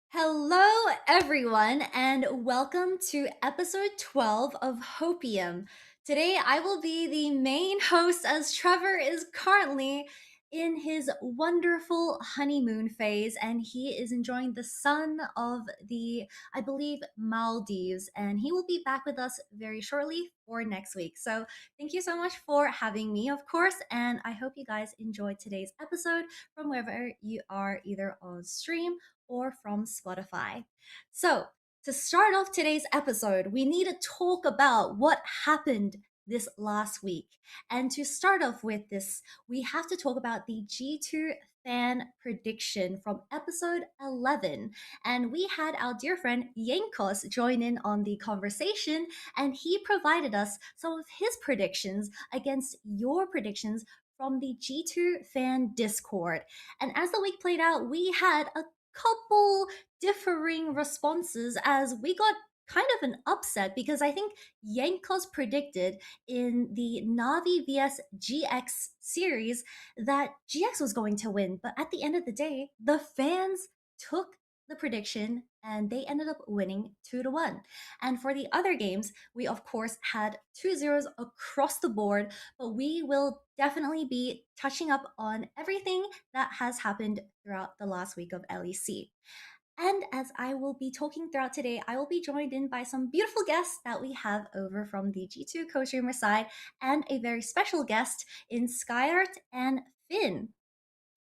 Hello, everyone, and welcome to episode 12 of HopEUm. Today, I will be the main host as Trevor is currently in his wonderful honeymoon phase and he is enjoying the sun of the, I believe, Maldives. And he will be back with us very shortly for next week. So, thank you so much for having me, of course. And I hope you guys enjoyed today's episode from wherever you are, either on stream or from Spotify. So, to start off today's episode, we need to talk about what happened this last week. And to start off with this, we have to talk about the G2 fan prediction from episode 11. And we had our dear friend Yankos join in on the conversation, and he provided us some of his predictions against your predictions from the G2 fan Discord. And as the week played out, we had a couple differing responses as we got kind of an upset because I think Yankos predicted in the Navi vs GX series that GX was going to win. But at the end of the day, the fans took the prediction and they ended up winning 2-1. And for the other games, we of course had 2-0s across the board, but we will definitely be touching up on everything that has happened throughout the last week of LEC. And as I will be talking throughout today, I will be joined in by some beautiful guests that we have over from the G2 co-streamer side and a very special guest in Skyyart and Finn.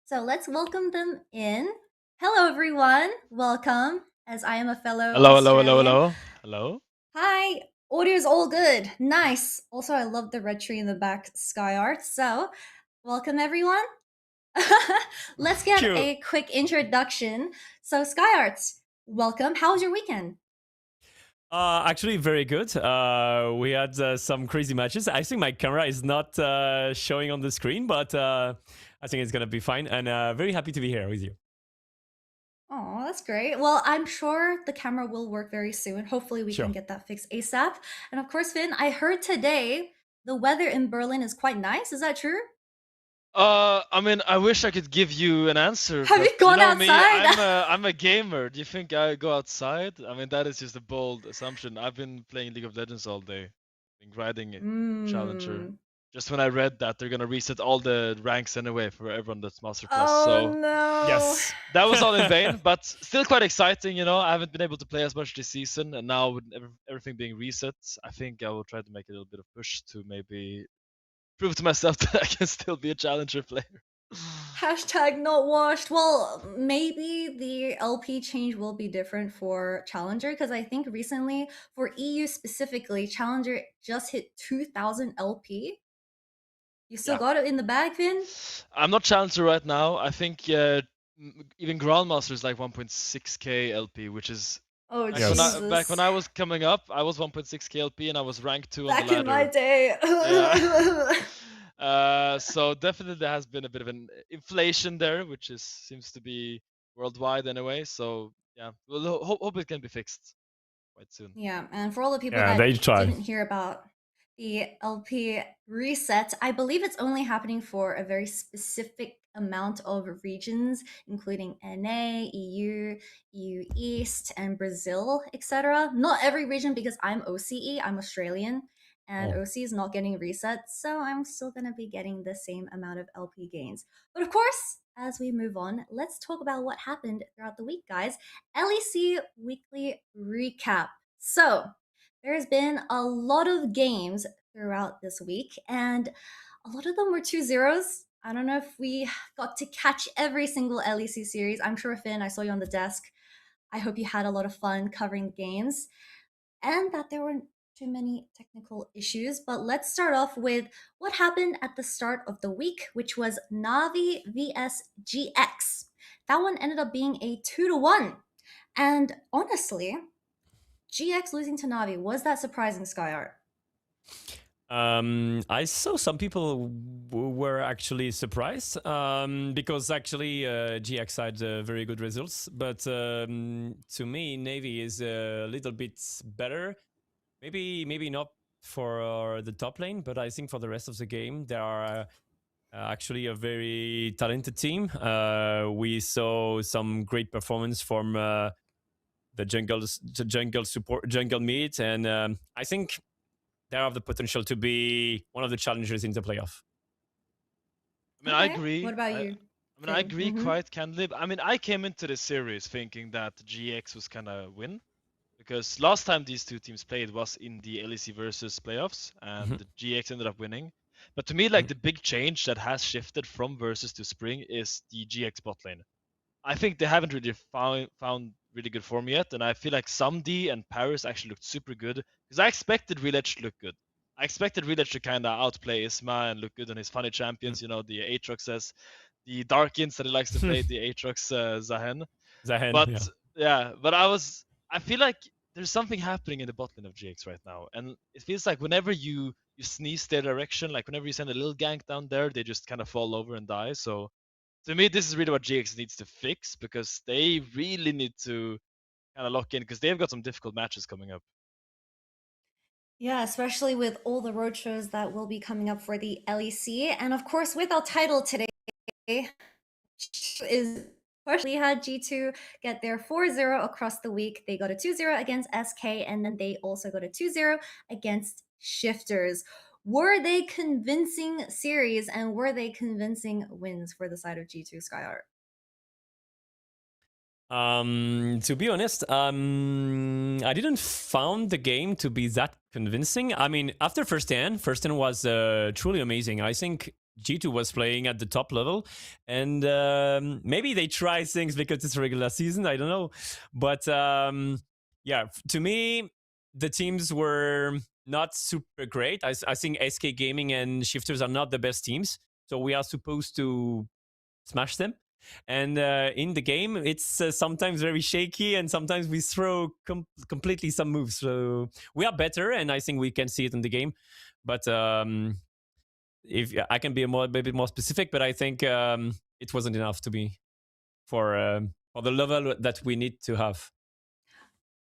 So let's welcome them in. Hello, everyone. Welcome, as I am a fellow Hello, hello, hello, Australian. hello. Hello. Hi, audio's all good. Nice. Also, I love the red tree in the back, Skyyart. So, welcome, everyone. Let's get Cute. a quick introduction. So, Skyyart, welcome. How was your weekend? Actually, very good. We had some crazy matches. I think my camera is not showing on the screen, but I think it's gonna be fine. And very happy to be here with you. Oh, that's great. Well, I'm sure the camera will work very soon. Hopefully, we Sure. can get that fixed ASAP. And of course, Finn, I heard today the weather in Berlin is quite nice. Is that true? I mean, I wish I could give you an answer, Have but you gone know me, outside? I'm a gamer. Do you think I go outside? I mean, that is just a bold assumption. I've been playing League of Legends all day, been grinding it, Challenger. Hmm. Just when I read that they're gonna reset all the ranks anyway for everyone that's Master Plus, Oh so no. Yes. that was all in vain. But still quite exciting, you know. I haven't been able to play as much this season, and now with everything being reset, I think I will try to make a little bit of push to maybe prove to myself that I can still be a Challenger player. Hashtag not washed. Well, maybe the LP change will be different for Challenger because I think recently for EU specifically, Challenger just hit 2000 LP. You still Yeah. got it in the bag, Finn? I'm not Challenger right now. I think even Grandmaster is like 1.6k LP, which is Oh, Yes. back when Jesus. I was coming up, I was 1.6k LP and I was rank 2 on the Back in my ladder. day. Yeah. So definitely there has been a bit of an inflation there, which seems to be worldwide anyway. So yeah, we'll hope it can be fixed quite soon. Yeah, and for all the people Yeah, that they try. didn't hear about the LP reset, I believe it's only happening for a very specific amount of regions, including NA, EU, EU East, and Brazil, etc. Not every region because I'm OCE, I'm Australian, and Oh. OC is not getting reset, so I'm still going to be getting the same amount of LP gains. But of course, as we move on, let's talk about what happened throughout the week, guys. LEC weekly recap. So, there's been a lot of games throughout this week, and a lot of them were 2-0s. I don't know if we got to catch every single LEC series. I'm sure, Finn, I saw you on the desk. I hope you had a lot of fun covering the games and that there weren't too many technical issues. But let's start off with what happened at the start of the week, which was Navi vs GX. That one ended up being a 2-1. And honestly, GX losing to Navi, was that surprising, Skyyart? I saw some people were actually surprised because actually GX had very good results, but to me Navy is a little bit better. Maybe not for the top lane, but I think for the rest of the game they are Actually, a very talented team. We saw some great performance from the jungle support, jungle mid, and I think they have the potential to be one of the challengers in the playoff. I mean, I Okay. agree. What about I you, mean, I Finn? agree quite candidly. I mean, I came into the series thinking that GX was gonna win because last time these two teams played was in the LEC versus playoffs, Mm-hmm. and GX ended up winning. But to me, like the big change that has shifted from versus to spring is the GX bot lane. I think they haven't really found really good form yet, and I feel like Samdi and Paris actually looked super good because I expected Reledge to look good. I expected Reledge to kind of outplay Isma and look good on his funny champions, you know, the Aatroxes, the Darkins that he likes to play, the Aatrox Zahen. Zahen, But yeah. yeah, but I feel like there's something happening in the bot lane of GX right now, and it feels like whenever you sneeze their direction, like whenever you send a little gank down there, they just kind of fall over and die. So to me, this is really what GX needs to fix because they really need to kind of lock in because they've got some difficult matches coming up. Yeah, especially with all the road shows that will be coming up for the LEC. And of course, with our title today is partially had G2 get their 4-0 across the week. They got a 2-0 against SK, and then they also got a 2-0 against Shifters. Were they convincing series, and were they convincing wins for the side of G2 Skyyart? To be honest, I didn't found the game to be that convincing. I mean, after first 10 was truly amazing. I think G2 was playing at the top level, and maybe they try things because it's regular season. I don't know, but yeah, to me, the teams were not super great. I think SK Gaming and Shifters are not the best teams, so we are supposed to smash them. And in the game, it's sometimes very shaky, and sometimes we throw completely some moves. So we are better, and I think we can see it in the game. But if I can be a bit more specific, but I think it wasn't enough to be for the level that we need to have.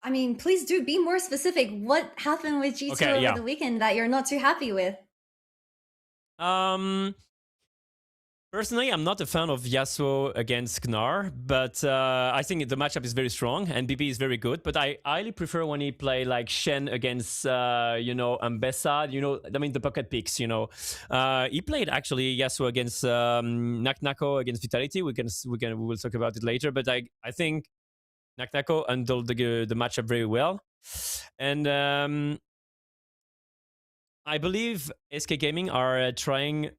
I mean, please do be more specific. What happened with G2 Okay, over yeah. the weekend that you're not too happy with? Personally, I'm not a fan of Yasuo against Gnar, but I think the matchup is very strong and BB is very good. But I highly prefer when he play like Shen against, Ambessa, I mean, the pocket picks, He played actually Yasuo against Naknako against Vitality. We will talk about it later, but I think Naknako handled the matchup very well. And I believe SK Gaming are trying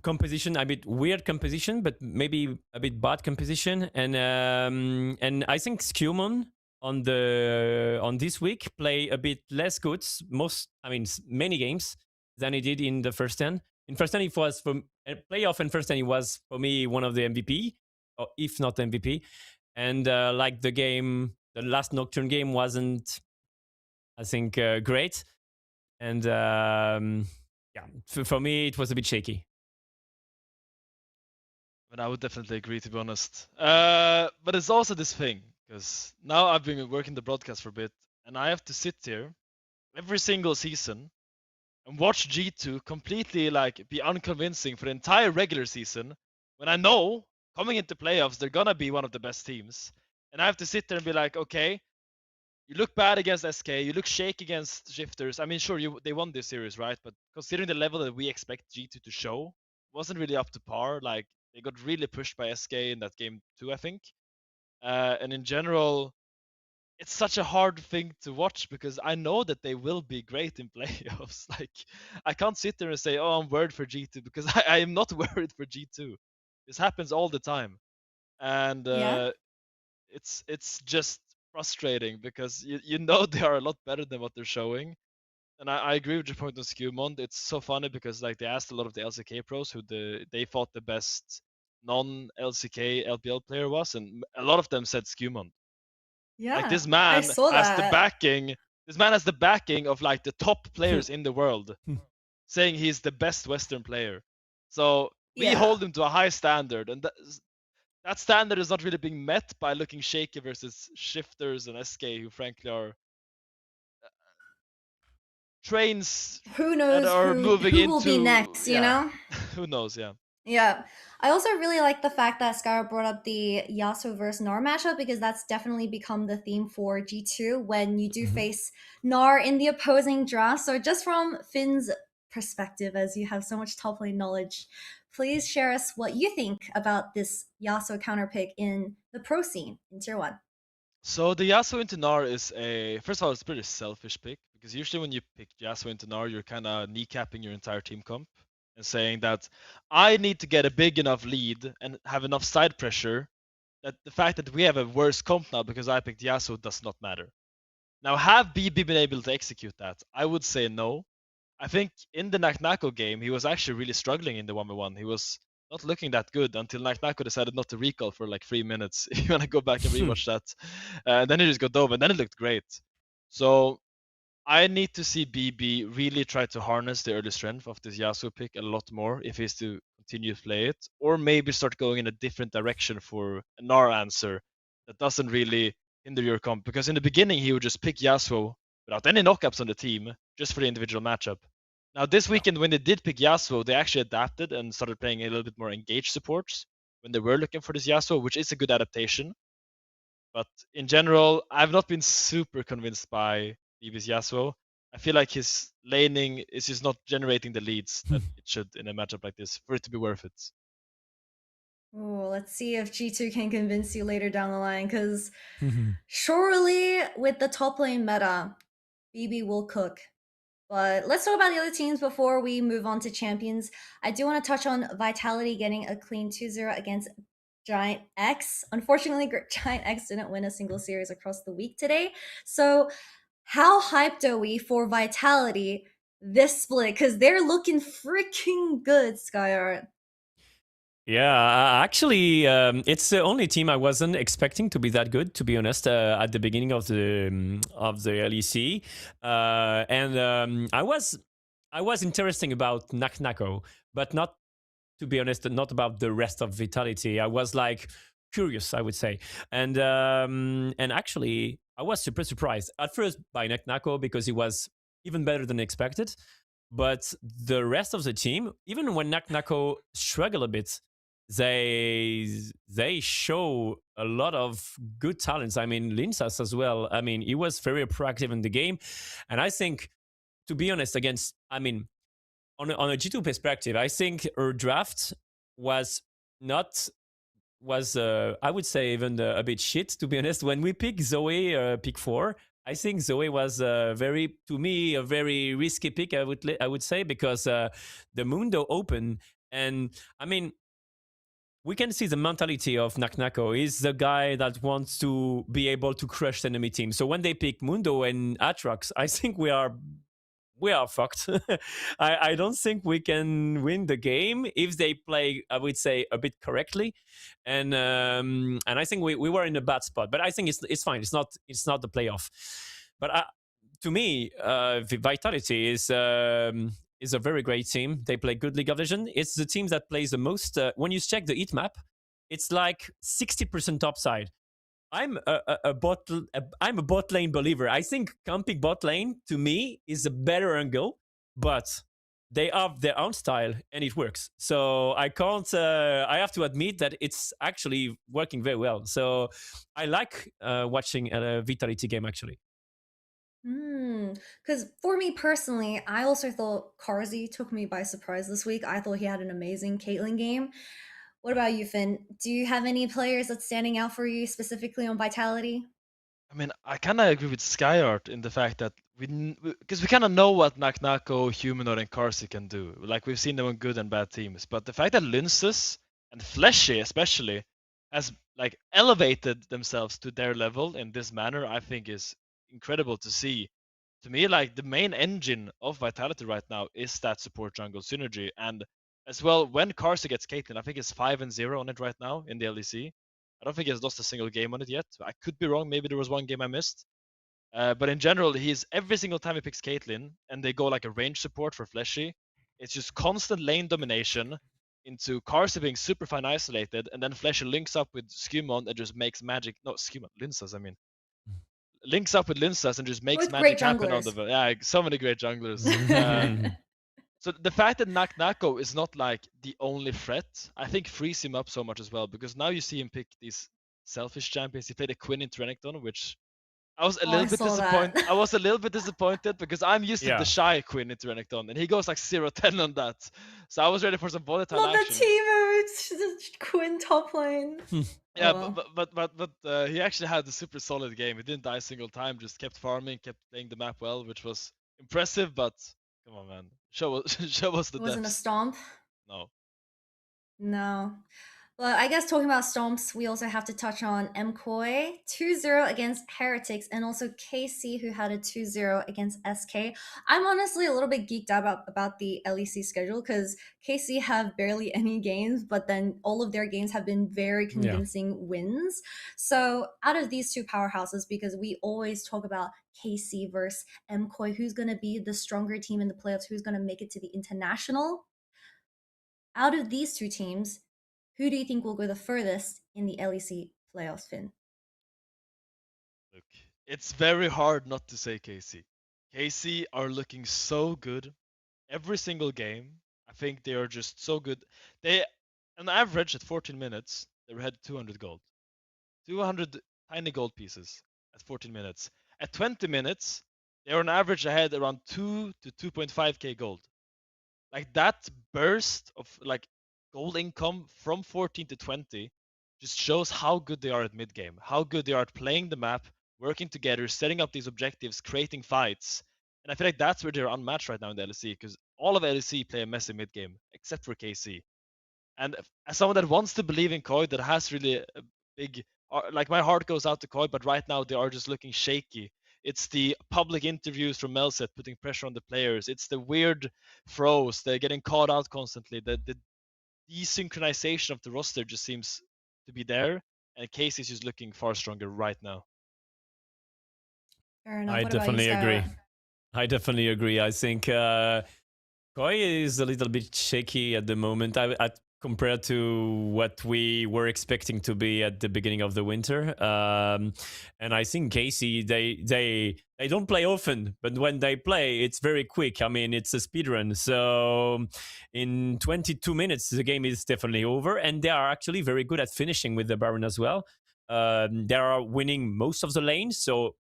composition, a bit weird composition, but maybe a bit bad composition. And I think SkewMond on this week play a bit less good. Many games than he did in the first 10. In first 10, it was for playoff, and first 10 he was for me one of the MVP, or if not MVP. And like the last Nocturne game wasn't, I think, great. And yeah, for me it was a bit shaky. And I would definitely agree, to be honest. But it's also this thing because now I've been working the broadcast for a bit, and I have to sit here every single season and watch G2 completely like be unconvincing for the entire regular season when I know coming into playoffs they're gonna be one of the best teams, and I have to sit there and be like, okay, you look bad against SK, you look shake against Shifters. I mean, sure, they won this series, right? But considering the level that we expect G2 to show, wasn't really up to par. Like they got really pushed by SK in that game too, I think. And in general, it's such a hard thing to watch because I know that they will be great in playoffs. Like I can't sit there and say, "Oh, I'm worried for G2," because I am not worried for G2. This happens all the time, and Yeah. it's just frustrating because you know they are a lot better than what they're showing. And I agree with your point on SkewMond. It's so funny because like they asked a lot of the LCK pros who they thought the best non LCK LPL player was, and a lot of them said SkewMond. Like Yeah, this I man saw has the that. backing. This man has the backing of like the top players in the world, saying he's the best Western player. So we Yeah. hold him to a high standard, and that standard is not really being met by looking shaky versus Shifters and SK, who frankly are trains Who that knows are moving who will be into, next, you yeah, know? who knows, yeah. Yeah. I also really like the fact that Skyyart brought up the Yasuo versus Gnar matchup because that's definitely become the theme for G2 when you do face Gnar in the opposing draft. So just from Finn's perspective, as you have so much top lane knowledge, please share us what you think about this Yasuo counter pick in the pro scene in Tier 1. So the Yasuo into Gnar is first of all, it's a pretty selfish pick because usually when you pick Yasuo into Gnar, you're kind of kneecapping your entire team comp and saying that I need to get a big enough lead and have enough side pressure that the fact that we have a worse comp now because I picked Yasuo does not matter. Now, have BB been able to execute that? I would say no. I think in the Naknako game, he was actually really struggling in the 1v1. He was not looking that good until Naknako decided not to recall for like 3 minutes. If you want to go back and rewatch that. Then he just got over, and then it looked great. So I need to see BB really try to harness the early strength of this Yasuo pick a lot more if he's to continue to play it, or maybe start going in a different direction for an Gnar answer that doesn't really hinder your comp. Because in the beginning he would just pick Yasuo without any knockups on the team, just for the individual matchup. Now this weekend when they did pick Yasuo, they actually adapted and started playing a little bit more engaged supports when they were looking for this Yasuo, which is a good adaptation. But in general, I've not been super convinced by BB's Yasuo. I feel like his laning is just not generating the leads that it should in a matchup like this for it to be worth it. Ooh, let's see if G2 can convince you later down the line, because surely with the top lane meta, BB will cook. But let's talk about the other teams before we move on to champions. I do want to touch on Vitality getting a clean 2-0 against Giant X. Unfortunately, Giant X didn't win a single series across the week today. So, how hyped are we for Vitality this split? Because they're looking freaking good, Skyyart. Yeah, actually, it's the only team I wasn't expecting to be that good, to be honest, at the beginning of the LEC, and I was interesting about Naknako, but not, to be honest, not about the rest of Vitality. I was like curious, I would say, and actually, I was super surprised at first by Naknako because he was even better than expected. But the rest of the team, even when Naknako struggle a bit, they show a lot of good talents. I mean, Linsas as well. I mean, he was very proactive in the game, and I think, to be honest, against, I mean, on a G2 perspective, I think her draft was not was I would say even a bit shit, to be honest. When we pick Zoe pick 4, I think Zoe was very, to me, a very risky pick. I would say because the Mundo open, and I mean, we can see the mentality of Naknako. He's the guy that wants to be able to crush the enemy team. So when they pick Mundo and Atrox, I think we are fucked. I don't think we can win the game if they play, I would say, a bit correctly, and I think we were in a bad spot. But I think it's fine. It's not the playoff. But to me, Vitality is a very great team. They play good League of Legends. It's the team that plays the most. When you check the heat map, it's like 60% upside. I'm a bot lane believer. I think camping bot lane to me is a better angle, but they have their own style and it works. So I can't. I have to admit that it's actually working very well. So I like watching a Vitality game actually. Because for me personally, I also thought Carzzy took me by surprise this week. I thought he had an amazing Caitlyn game. What about you, Finn? Do you have any players that's standing out for you specifically on Vitality? I mean, I kind of agree with Skyyart in the fact that because we kind of know what Naknako, Humanoid, and Carzzy can do. Like we've seen them on good and bad teams, but the fact that Linces and Fleshy especially has like elevated themselves to their level in this manner, I think is incredible to see. To me, like the main engine of Vitality right now is that support jungle synergy, and as well when Carzzy gets Caitlyn, I think it's 5-0 on it right now in the LEC. I don't think he's lost a single game on it yet. I could be wrong. Maybe there was one game I missed. But in general, he's every single time he picks Caitlyn and they go like a range support for Fleshy, it's just constant lane domination into Carzzy being super fine isolated, and then Fleshy links up with SkewMond and just makes magic. No, SkewMond, Linsas, I mean. links up with Linsas and just makes Both great magic happen on junglers. the yeah, so many great junglers. So the fact that Nako is not like the only threat, I think frees him up so much as well, because now you see him pick these selfish champions. He played a Quinn into Renekton, which I was a Oh, little I bit saw disappointed. that. I was a little bit disappointed because I'm used to Yeah. the shy Quinn into Renekton, and he goes like 0-10 on that. So I was ready for some volatile Love the action. Teemo. It's just Quinn top lane. Yeah, Oh, well. but he actually had a super solid game. He didn't die a single time. Just kept farming, kept playing the map well, which was impressive. But come on, man, show us show us the It wasn't a depths. stomp. No. No. But I guess talking about stomps, we also have to touch on MKOI 2-0 against Heretics, and also KC, who had a 2-0 against SK. I'm honestly a little bit geeked out about the LEC schedule, because KC have barely any games, but then all of their games have been very convincing wins. So out of these two powerhouses, because we always talk about KC versus MKOI, who's going to be the stronger team in the playoffs, who's going to make it to the international, out of these two teams, who do you think will go the furthest in the LEC playoffs, Finn? Look, it's very hard not to say KC. KC are looking so good every single game. I think they are just so good. They, on average, at 14 minutes, they had 200 gold. 200 tiny gold pieces at 14 minutes. At 20 minutes, they are on average ahead around 2 to 2.5k gold. Like that burst of like gold income from 14 to 20 just shows how good they are at mid game, how good they are at playing the map, working together, setting up these objectives, creating fights. And I feel like that's where they're unmatched right now in the LEC, because all of LEC play a messy mid game except for KC. And as someone that wants to believe in Koi, that has really a big, like my heart goes out to Koi, but right now they are just looking shaky. It's the public interviews from Melset putting pressure on the players. It's the weird throws. They're getting caught out constantly. The desynchronization of the roster just seems to be there, and Casey is just looking far stronger right now. Fair enough. I What about you, definitely agree. Skyyart? I definitely agree. I think Koi is a little bit shaky at the moment. Compared to what we were expecting to be at the beginning of the winter. And I think Casey, they don't play often, but when they play, it's very quick. I mean, it's a speedrun. So in 22 minutes, the game is definitely over. And they are actually very good at finishing with the Baron as well. They are winning most of the lanes. So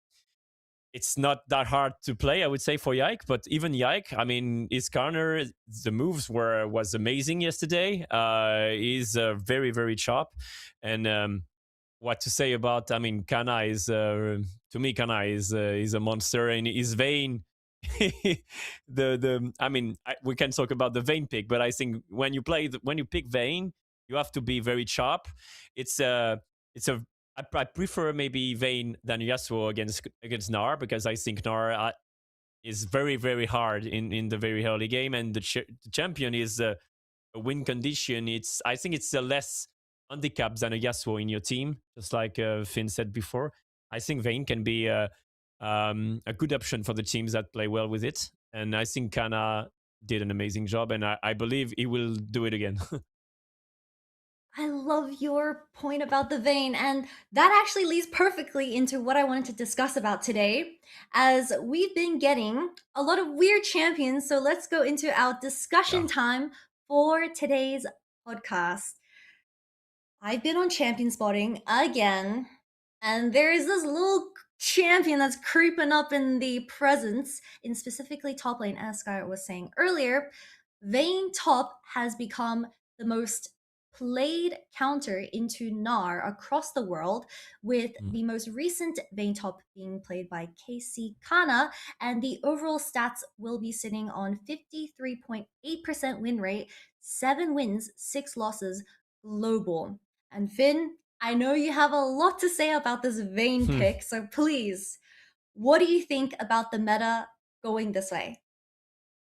it's not that hard to play, I would say, for Yike. But even Yike, I mean, his corner, the moves was amazing yesterday. He's very, very sharp. And what to say about, I mean, Kana is, to me, Kana is a monster. And his Vayne, we can talk about the Vayne pick, but I think when you pick Vayne, you have to be very sharp. I prefer maybe Vayne than Yasuo against Gnar, because I think Gnar is very, very hard in the very early game, and the champion is a win condition. I think it's a less handicap than a Yasuo in your team, just like Finn said before. I think Vayne can be a good option for the teams that play well with it, and I think Kana did an amazing job, and I believe he will do it again. I love your point about the Vayne, and that actually leads perfectly into what I wanted to discuss about today, as we've been getting a lot of weird champions. So let's go into our discussion time for today's podcast. I've been on champion spotting again, and there is this little champion that's creeping up in the presence, in specifically top lane, as Skyyart was saying earlier. Vayne top has become the most played counter into Gnar across the world, with the most recent Vayne top being played by KC Kana, and the overall stats will be sitting on 53.8% win rate, 7 wins, 6 losses, global. And Finn, I know you have a lot to say about this Vayne pick, so please, what do you think about the meta going this way?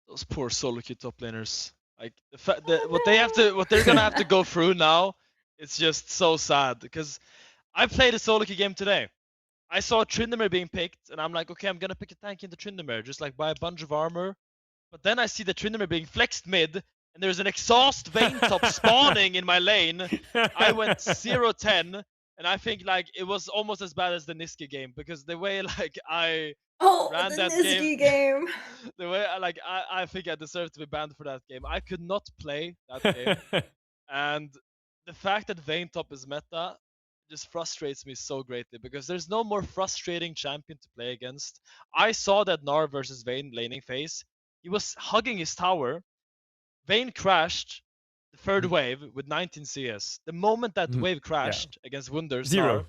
Those poor solo queue top laners. Like what they're gonna have to go through now, it's just so sad. Because I played a solo queue game today. I saw Tryndamere being picked, and I'm like, okay, I'm gonna pick a tank into Tryndamere, just like buy a bunch of armor. But then I see the Tryndamere being flexed mid, and there's an exhaust Vayne top spawning in my lane. I went 0-10, And I think like it was almost as bad as the Niski game, because the way like I Oh, ran the that Niski game. the way I think I deserve to be banned for that game. I could not play that game. And the fact that Vayne top is meta just frustrates me so greatly, because there's no more frustrating champion to play against. I saw that Gnar versus Vayne laning phase. He was hugging his tower. Vayne crashed the third wave with 19 CS. The moment that wave crashed against Wunder's Gnar,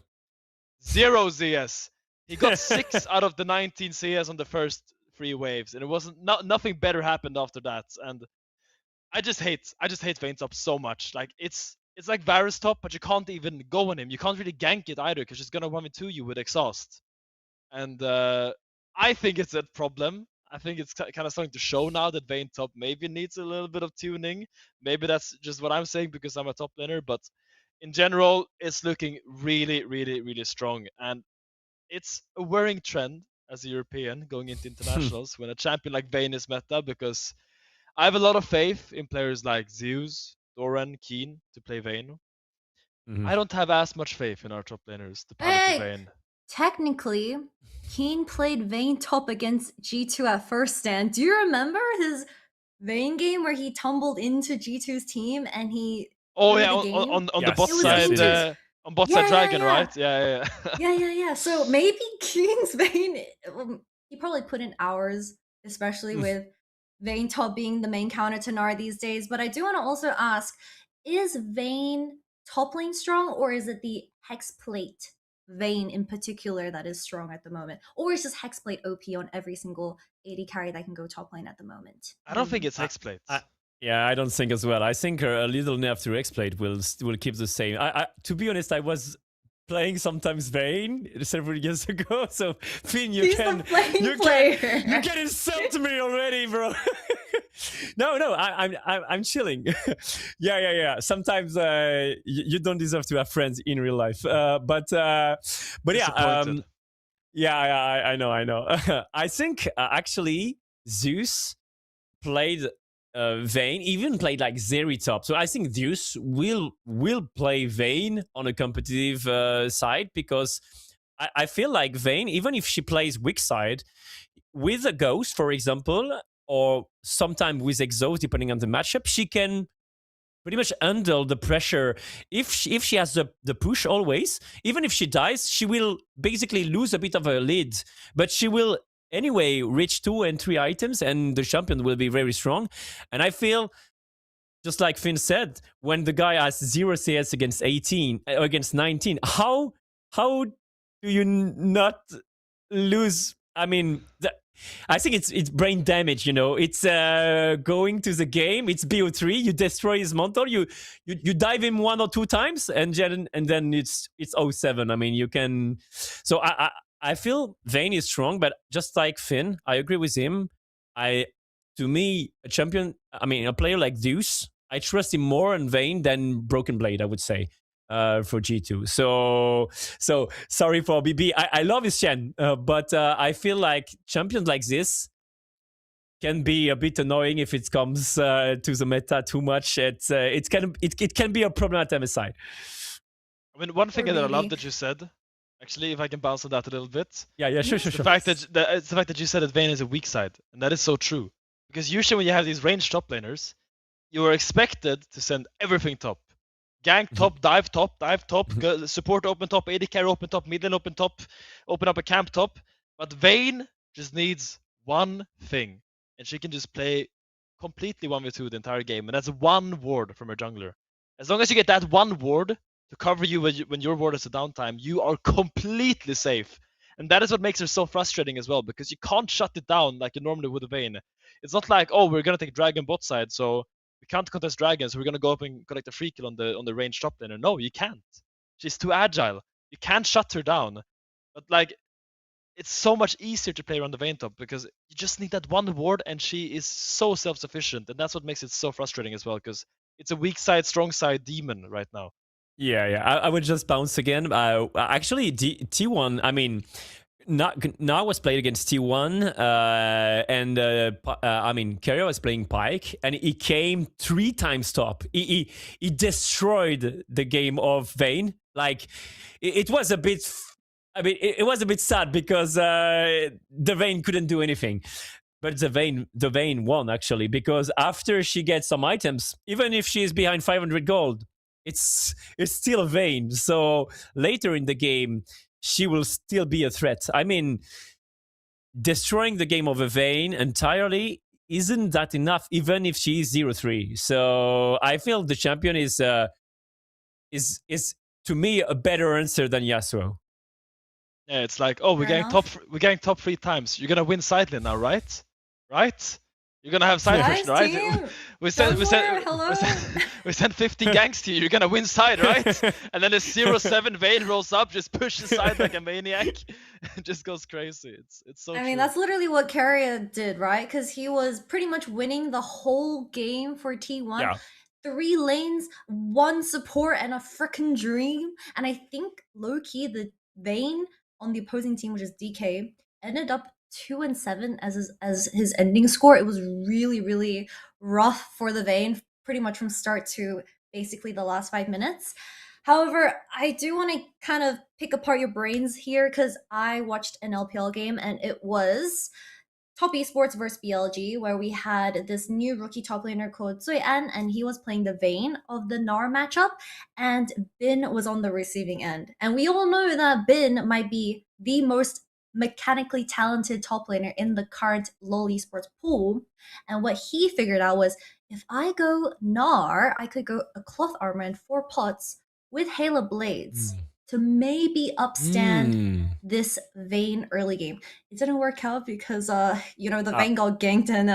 0 CS. He got 6 out of the 19 CS on the first 3 waves, and it wasn't nothing better happened after that. And I just hate Vayne top so much. Like it's like Varus top, but you can't even go on him. You can't really gank it either, because she's gonna 1v2 you with exhaust. And I think it's a problem. I think it's kind of starting to show now that Vayne top maybe needs a little bit of tuning. Maybe that's just what I'm saying because I'm a top laner, but in general, it's looking really, really, really strong. And it's a worrying trend as a European going into internationals when a champion like Vayne is meta, because I have a lot of faith in players like Zeus, Doran, Keen to play Vayne. I don't have as much faith in our top laners to pivot to Vayne. Technically, Keen played Vayne top against G2 at first stand. Do you remember his Vayne game where he tumbled into G2's team and he Oh threw yeah, the game? on the bot It was side, into- on bot Yeah, side yeah, dragon, yeah. right? Yeah. Yeah. So maybe Keen's Vayne, he probably put in hours, especially with Vayne top being the main counter to Gnar these days. But I do want to also ask, is Vayne top lane strong, or is it the Hexplate Vayne in particular that is strong at the moment? Or is just Hexplate OP on every single AD carry that can go top lane at the moment? I don't think it's Hexplate. Yeah, I don't think as well. I think a little nerf to X-Plate will keep the same. To be honest, I was playing sometimes Vayne several years ago. So Finn, you can insult me already, bro. No, I'm chilling. Yeah. Sometimes you don't deserve to have friends in real life. But yeah, I know. I think actually Zeus played Vayne, even played like Zeri top. So I think Zeus will play Vayne on a competitive side, because I feel like Vayne, even if she plays weak side with a Ghost, for example, or sometimes with Exhaust, depending on the matchup, she can pretty much handle the pressure. If she has the push always, even if she dies, she will basically lose a bit of her lead, but she will anyway reach 2 and 3 items, and the champion will be very strong. And I feel, just like Finn said, when the guy has 0 CS against 18 against 19, how do you not lose? I mean, I think it's brain damage, you know. It's going to the game, it's BO3, you destroy his mantle, you dive him 1 or 2 times, and then it's 0-7. I mean, you can. So I feel Vayne is strong, but just like Finn, I agree with him. To me, a champion, I mean, a player like Zeus, I trust him more in Vayne than Broken Blade, I would say, for G2. So sorry for BB. I love his Chen, but I feel like champions like this can be a bit annoying if it comes to the meta too much. It can be a problem at MSI. I mean, one thing that I love that you said, actually, if I can bounce on that a little bit. Yeah, sure. The fact that you said that Vayne is a weak side, and that is so true. Because usually when you have these ranged top laners, you are expected to send everything top. Gank top, dive top, support open top, AD carry open top, mid lane open top, open up a camp top. But Vayne just needs one thing, and she can just play completely 1v2 the entire game, and that's 1 ward from her jungler. As long as you get that 1 ward to cover you when your ward is a downtime, you are completely safe. And that is what makes her so frustrating as well, because you can't shut it down like you normally would with Vayne. It's not like, oh, we're gonna take dragon bot side, so we can't contest dragons, so we're gonna go up and collect a free kill on the range top laner. No, you can't. She's too agile. You can't shut her down. But like, it's so much easier to play around the Vayne top, because you just need that 1 ward, and she is so self-sufficient, and that's what makes it so frustrating as well, because it's a weak side, strong side demon right now. Yeah. I would just bounce again. Actually, T1, I mean, now was played against T1, and I mean, Kerio was playing Pyke, and he came 3 times top. He destroyed the game of Vayne Like it was a bit. I mean, it was a bit sad because the Vayne couldn't do anything. But the Vayne won actually, because after she gets some items, even if she's behind 500 gold, it's still a Vayne. So later in the game, she will still be a threat. I mean, destroying the game of a Vayne entirely isn't that enough, even if she is 0-3. So I feel the champion is to me a better answer than Yasuo. Yeah, it's like, oh, we're Fair getting top 3 times. You're gonna win side lane now, right? Right? You're gonna have side Guys, push, right? team, We sent go for it, hello. we sent 50 ganks to you. You're gonna win side, right? And then a 0-7 Vayne rolls up, just pushes side like a maniac, and just goes crazy. It's so. I mean, true. that's literally what Carrier did, right? Because he was pretty much winning the whole game for T1. Yeah. 3 lanes, 1 support, and a freaking dream. And I think low key the Vayne on the opposing team, which is DK, ended up 2-7 as his ending score. It was really, really rough for the Vayne, pretty much from start to basically the last 5 minutes. However, I do want to kind of pick apart your brains here because I watched an LPL game and it was Top Esports versus BLG, where we had this new rookie top laner called An, and he was playing the Vayne of the Gnar matchup, and Bin was on the receiving end. And we all know that Bin might be the most mechanically talented top laner in the current lolesports pool. And what he figured out was, if I go Gnar, I could go a cloth armor and 4 pots with Halo Blades to maybe upstand this Vayne early game. It didn't work out because the Vayne got ganked and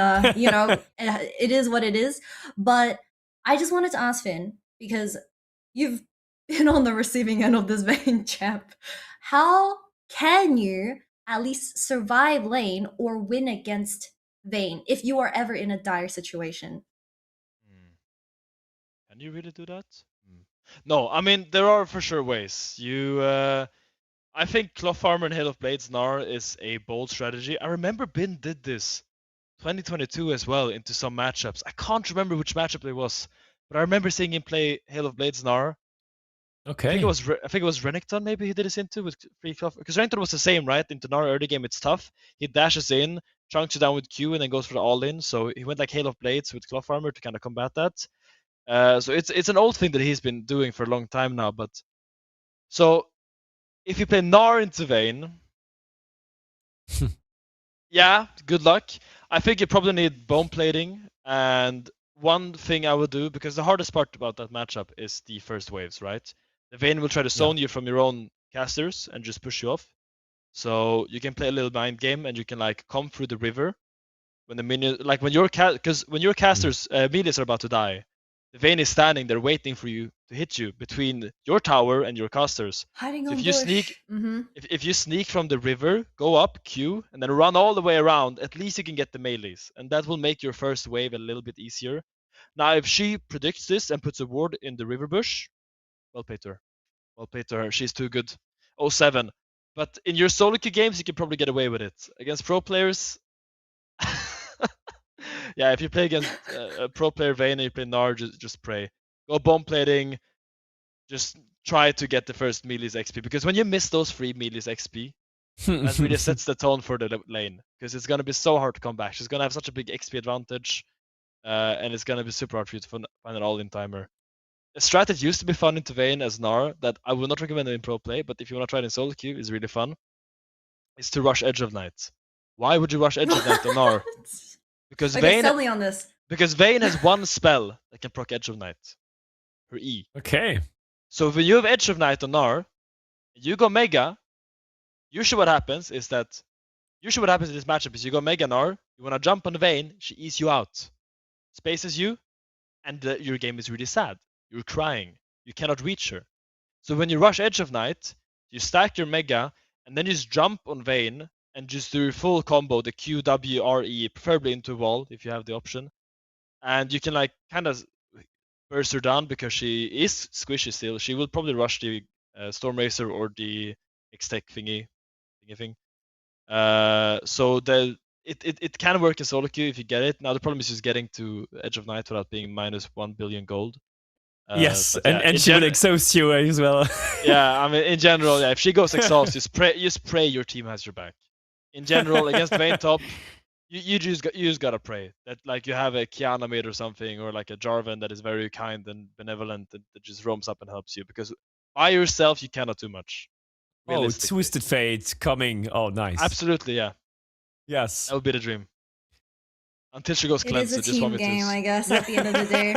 it is what it is. But I just wanted to ask Finn, because you've been on the receiving end of this Vayne champ, how can you at least survive lane or win against Vayne if you are ever in a dire situation? Can you really do that? No, I mean there are for sure ways. I think Cloth Armor and Hail of Blades Gnar is a bold strategy. I remember Bin did this 2022 as well into some matchups. I can't remember which matchup it was, but I remember seeing him play Hail of Blades Gnar. Okay. I think it was Renekton maybe he did this into with free Cloth, because Renekton was the same, right? Into Gnar early game it's tough. He dashes in, chunks you down with Q, and then goes for the all-in. So he went like Hail of Blades with Cloth Armor to kind of combat that. So it's an old thing that he's been doing for a long time now. But so if you play Gnar into Vayne, yeah, good luck. I think you probably need bone plating, and one thing I would do, because the hardest part about that matchup is the first waves, right? The Vayne will try to zone you from your own casters and just push you off. So you can play a little mind game, and you can like come through the river when the minion, like when your casters minions are about to die. The Vayne is standing there waiting for you to hit you between your tower and your casters. Hiding So on if you bush. sneak, if you sneak from the river, go up, Q, and then run all the way around, at least you can get the melees, and that will make your first wave a little bit easier. Now, if she predicts this and puts a ward in the river bush, well played to her. Well played to her. She's too good. 07. But in your solo queue games, you can probably get away with it. Against pro players, yeah, if you play against a pro player Vayne and you play Gnar, just pray. Go bomb plating. Just try to get the first melee's XP, because when you miss those 3 melee's XP, that really sets the tone for the lane, because it's gonna be so hard to come back. She's gonna have such a big XP advantage, and it's gonna be super hard for you to find an all-in timer. A strat that used to be fun into Vayne as Gnar, that I would not recommend in pro play, but if you want to try it in solo queue, is really fun, is to rush Edge of Night. Why would you rush Edge of Night on Gnar? Because Okay, Vayne, sell me on this. because Vayne has one spell that can proc Edge of Night, her E. Okay. So when you have Edge of Night on Gnar, you go Mega. Usually what happens in this matchup is you go Mega Gnar, you want to jump on the Vayne, she eats you out, spaces you, and your game is really sad. You're crying. You cannot reach her. So when you rush Edge of Night, you stack your Mega, and then you just jump on Vayne and just do your full combo, the Q, W, R, E, preferably into a wall if you have the option. And you can like kind of burst her down, because she is squishy still. She will probably rush the Storm Racer or the X-Tech thingy thing. So it can work in solo queue if you get it. Now the problem is just getting to Edge of Night without being minus 1 billion gold. Yes, But yeah, and she will exhaust you as well. yeah, I mean, in general, yeah, if she goes exhaust, just pray your team has your back. In general, against Vayne top, you just gotta pray that like you have a Kiana mid or something, or like a Jarvan that is very kind and benevolent that just roams up and helps you, because by yourself you cannot do much. Oh, Realistically. Twisted Fate coming. Oh, nice. Absolutely, yeah. Yes. That would be the dream. Until she goes It cleanse, is a so just want team me game, to. I guess, at the end of the day.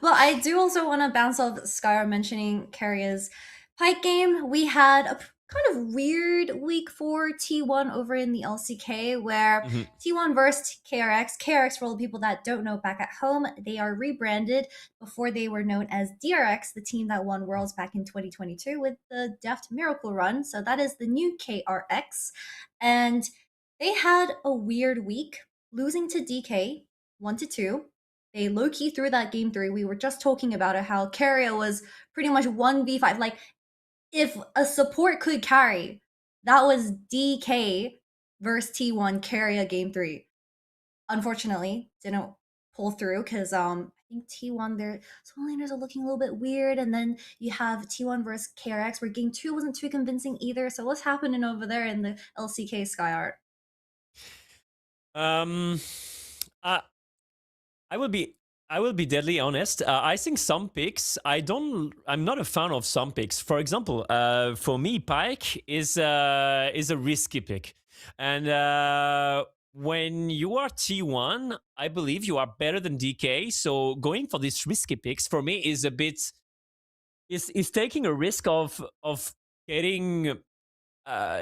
But I do also want to bounce off Skyyart mentioning Karria's Pike game. We had a kind of weird week 4 T1 over in the LCK where T1 versus KRX. KRX, for all the people that don't know back at home, they are rebranded. Before they were known as DRX, the team that won Worlds back in 2022 with the Deft Miracle Run. So that is the new KRX. And they had a weird week, losing to DK 1-2. They low key threw that game 3. We were just talking about it, how Carrier was pretty much 1v5. Like, if a support could carry, that was DK versus T1 Carrier game 3. Unfortunately, didn't pull through because I think T1 their solo laners are looking a little bit weird, and then you have T1 versus KRX where game 2 wasn't too convincing either. So what's happening over there in the LCK Skyyart? I will be deadly honest. I think some picks. I'm not a fan of some picks. For example, for me, Pike is a risky pick, and when you are T1, I believe you are better than DK. So going for these risky picks for me is a bit is taking a risk of getting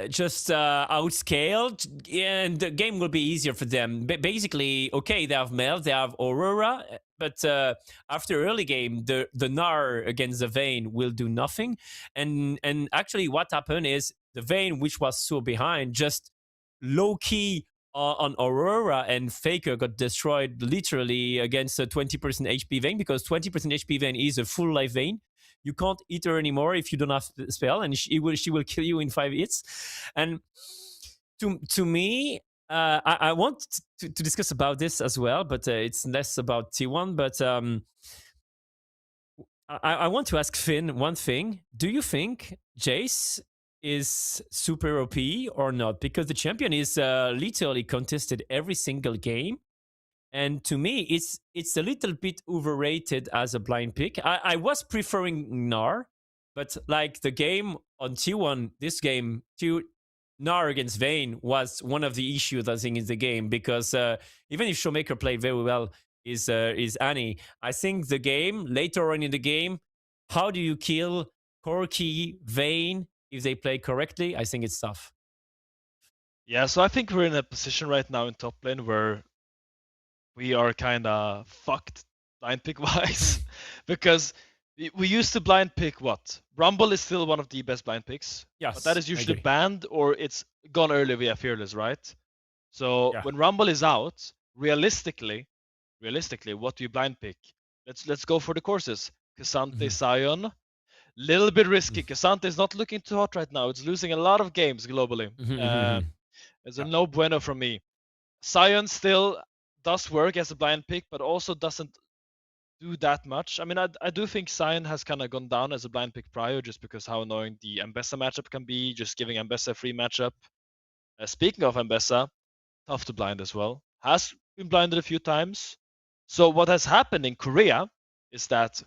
just outscaled, and the game will be easier for them. Basically, okay, they have Mel, they have Aurora, but after early game, the Gnar against the Vayne will do nothing. And actually, what happened is the Vayne, which was so behind, just low key on Aurora, and Faker got destroyed literally against a 20% HP Vayne, because 20% HP Vayne is a full life Vayne. You can't eat her anymore if you don't have the spell, and she will kill you in 5 hits. And to me, I want to discuss about this as well, but it's less about T1. But I want to ask Finn one thing. Do you think Jace is super OP or not? Because the champion is literally contested every single game. And to me, it's a little bit overrated as a blind pick. I was preferring Gnar, but like the game on T1, this game, Gnar against Vayne was one of the issues, I think, in the game, because even if Showmaker played very well, is Annie. I think the game, later on in the game, how do you kill Corki, Vayne, if they play correctly? I think it's tough. Yeah, so I think we're in a position right now in top lane where we are kind of fucked blind pick wise, because we used to blind pick what? Rumble is still one of the best blind picks. Yes, but that is usually banned or it's gone early via Fearless, right? So Yeah. when Rumble is out, realistically, what do you blind pick? Let's go for the courses. K'Sante, Sion. Little bit risky. K'Sante is not looking too hot right now. It's losing a lot of games globally. It's a no bueno from me. Sion still does work as a blind pick, but also doesn't do that much. I mean, I do think Sion has kind of gone down as a blind pick prior, just because how annoying the Ambessa matchup can be, just giving Ambessa a free matchup. Speaking of Ambessa, tough to blind as well. Has been blinded a few times. So what has happened in Korea is that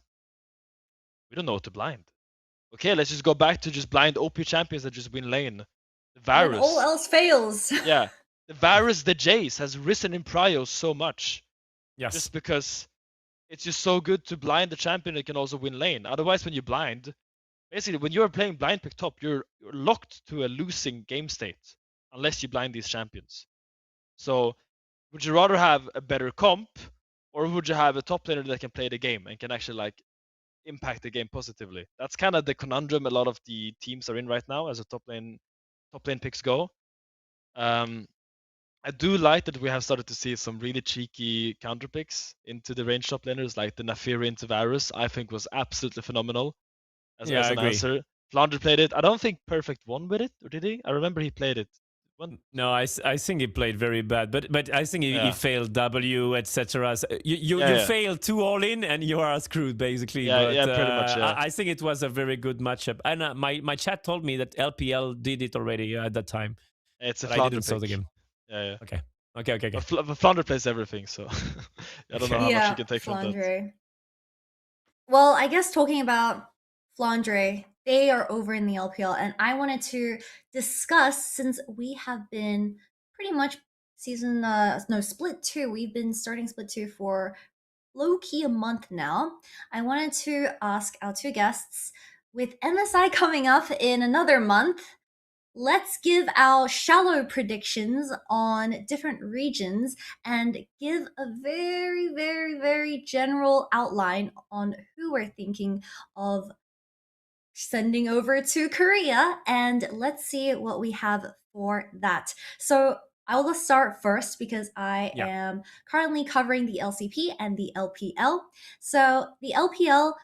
we don't know what to blind. Okay, let's just go back to just blind OP champions that just win lane. The Varus. And all else fails. Yeah. The Varus, the Jace has risen in prio so much. Yes. Just because it's just so good to blind the champion that can also win lane. Otherwise, when you blind, basically when you're playing blind pick top, you're locked to a losing game state unless you blind these champions. So would you rather have a better comp, or would you have a top laner that can play the game and can actually like impact the game positively? That's kind of the conundrum a lot of the teams are in right now as a top lane picks go. I do like that we have started to see some really cheeky counter picks into the range top laners, like the Nafiri into Varus. I think was absolutely phenomenal as an answer. Flandre played it. I don't think Perfect won with it, or did he? I remember he played it No, I think he played very bad, but I think he Yeah. failed W, etc. So you Yeah. fail 2 all in and you are screwed basically. Yeah, But yeah, pretty much, yeah. I think it was a very good matchup, and my chat told me that LPL did it already at that time, It's a but I flounder didn't saw the pick. game. Yeah, yeah. Okay. But Flounder plays everything, so I don't know Okay. how much you Yeah, can take from that. Flandre. Well, I guess talking about Flandre, they are over in the LPL, and I wanted to discuss since we have been pretty much split 2. We've been starting split 2 for low key a month now. I wanted to ask our two guests with MSI coming up in another month. Let's give our shallow predictions on different regions and give a very, very, very general outline on who we're thinking of sending over to Korea. And let's see what we have for that. So I will start first because I Yeah. am currently covering the LCP and the LPL. So the LPL,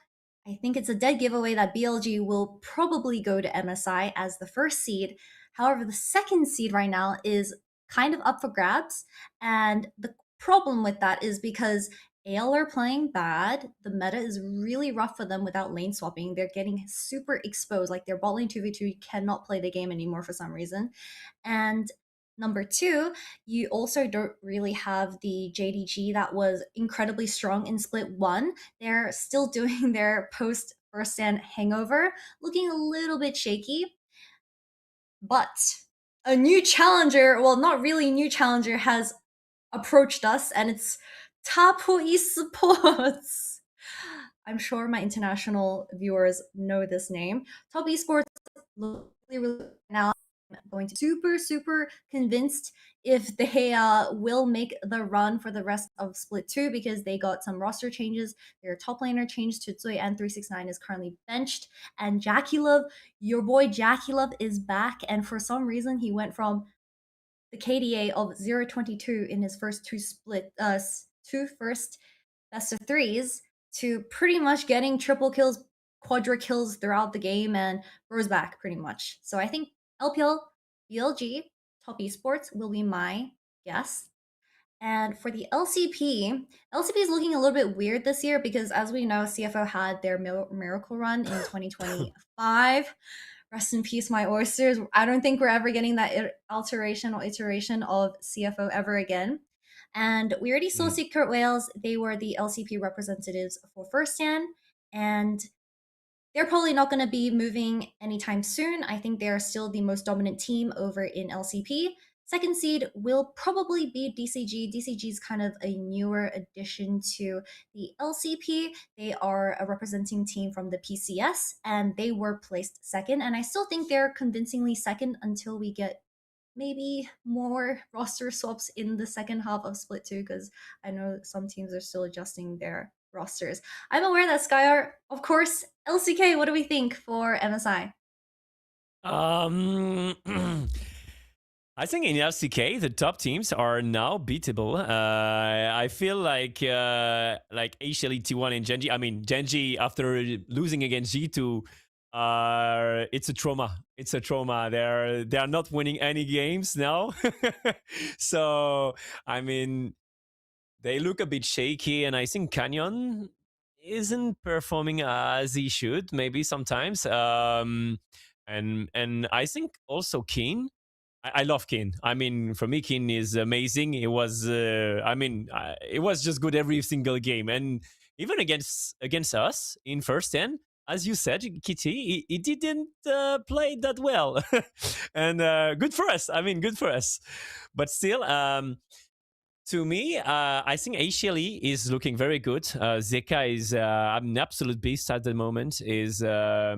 I think it's a dead giveaway that BLG will probably go to MSI as the first seed. However, the second seed right now is kind of up for grabs. And the problem with that is because AL are playing bad. The meta is really rough for them without lane swapping. They're getting super exposed. Like their bot lane 2v2 cannot play the game anymore for some reason. And number two, you also don't really have the JDG that was incredibly strong in split 1. They're still doing their post first stand hangover, looking a little bit shaky. But a new challenger, well, not really a new challenger, has approached us, and it's Tapo Esports. I'm sure my international viewers know this name. Tapo Esports really now. I'm going to super convinced if they will make the run for the rest of Split 2 because they got some roster changes. Their top laner changed to Tsui, and 369 is currently benched. And Jackie Love, your boy Jackie Love is back, and for some reason he went from the KDA of 0.22 in his first two first best of threes to pretty much getting triple kills, quadra kills throughout the game and goes back pretty much. So I think LPL, BLG, Top Esports will be my guess. And for the LCP is looking a little bit weird this year because, as we know, CFO had their miracle run in 2025. Rest in peace, my oysters. I don't think we're ever getting that alteration or iteration of CFO ever again. And we already saw Secret Whales. They were the LCP representatives for First Stand, and they're probably not going to be moving anytime soon. I think they are still the most dominant team over in LCP. Second seed will probably be DCG. DCG is kind of a newer addition to the LCP. They are a representing team from the PCS, and they were placed second. And I still think they're convincingly second until we get maybe more roster swaps in the second half of Split 2, because I know some teams are still adjusting their rosters. I'm aware that Skyyart, of course, LCK, what do we think for MSI? I think in LCK the top teams are now beatable. I feel like HLE T1 and Gen.G. I mean Gen.G after losing against G2, it's a trauma. It's a trauma. They are not winning any games now. So I mean they look a bit shaky, and I think Canyon isn't performing as he should. Maybe sometimes. And I think also Keen. I love Keen. I mean, for me, Keen is amazing. It was, it was just good every single game, and even against us in first 10, as you said, Kitty, he didn't play that well, and good for us. I mean, good for us, but still, to me, I think HLE is looking very good. Zeka is an absolute beast at the moment. I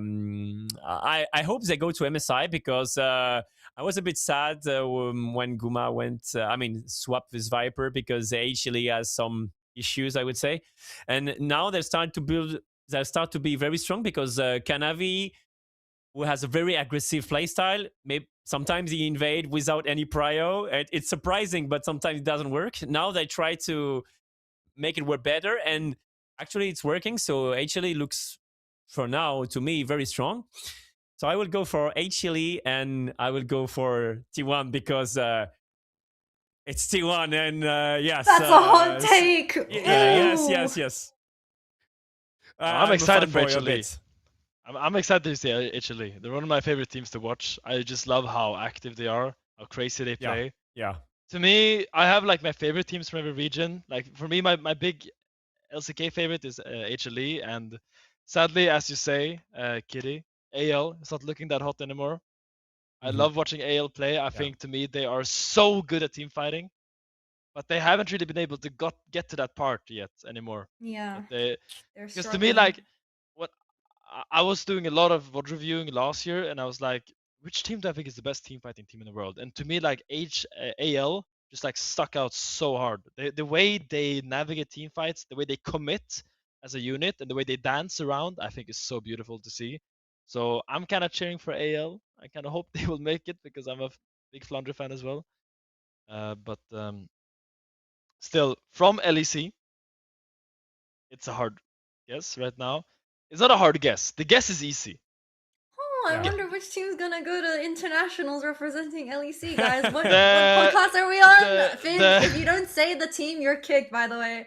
hope they go to MSI because I was a bit sad when Guma went. Swapped with Viper because HLE has some issues, I would say, and now they start to build. They start to be very strong because Kanavi, who has a very aggressive playstyle. Maybe sometimes he invade without any prio. It's surprising, but sometimes it doesn't work. Now they try to make it work better, and actually it's working. So actually looks, for now, to me, very strong. So I will go for HLE and I will go for T1 because it's T1 and yes. That's a hot take. Yes, Ooh. yes, yes. I'm I'm a excited for fanboy a HLE. bit. I'm excited to see HLE. They're one of my favorite teams to watch. I just love how active they are, how crazy they Yeah, play. yeah. To me, I have like my favorite teams from every region. Like for me, my big LCK favorite is HLE, and sadly, as you say, Kitty, AL is not looking that hot anymore. I Mhm. love watching AL play. I Yeah. think to me they are so good at team fighting, but they haven't really been able to get to that part yet anymore. Yeah, But they, they're because to me, struggling. like what I was doing a lot of VOD reviewing last year, and I was like, which team do I think is the best team fighting team in the world? And to me, like AL just like stuck out so hard. The way they navigate team fights, the way they commit as a unit, and the way they dance around, I think is so beautiful to see. So I'm kind of cheering for AL. I kind of hope they will make it because I'm a big Flandre fan as well. But still, from LEC, it's a hard guess right now. It's not a hard guess. The guess is easy. Oh, I Yeah. wonder which team's gonna go to internationals representing LEC, guys. What The podcast are we on? the Finn, the if you don't say the team, you're kicked, by the way.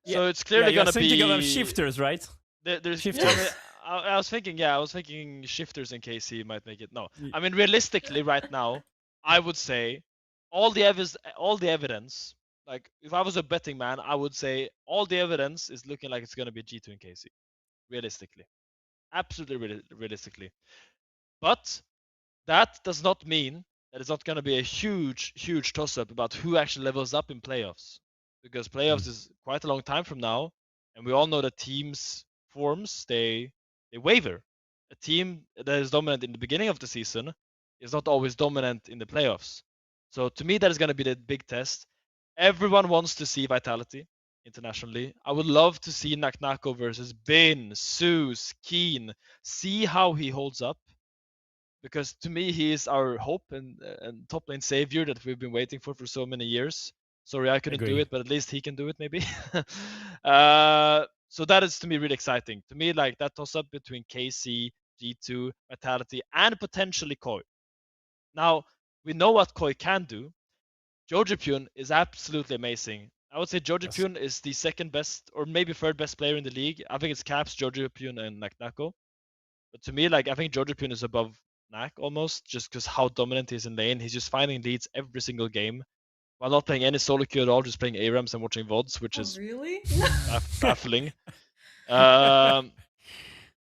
Yeah, so it's yeah, clearly you're gonna thinking of be shifters, right? there's I Shifters. mean I was thinking I was thinking shifters and KC might make it. No, Y- I mean realistically right now I would say all the evidence, like if I was a betting man I would say all the evidence is looking like it's gonna be G2 and KC realistically, absolutely realistically, but that does not mean that it's not going to be a huge toss up about who actually levels up in playoffs, because playoffs Mm. is quite a long time from now, and we all know that teams forms they waver. A team that is dominant in the beginning of the season is not always dominant in the playoffs. So to me, that is going to be the big test. Everyone wants to see Vitality internationally. I would love to see Naknako versus Bin, Zeus, Keen, see how he holds up, because to me he is our hope and top lane savior that we've been waiting for so many years. Sorry, I couldn't do Agree. it, but at least he can do it maybe. So that is to me really exciting. To me, like that toss up between KC, G2, Vitality, and potentially Koi. Now we know what Koi can do. Jojipyun is absolutely amazing. I would say Yes. Jojipyun is the second best or maybe third best player in the league. I think it's Caps, Jojipyun, and Naknako. But to me, like I think Jojipyun is above Knack almost, just because how dominant he is in lane. He's just finding leads every single game while not playing any solo queue at all, just playing ARAMs and watching VODs, which Oh, is really? baffling. Um,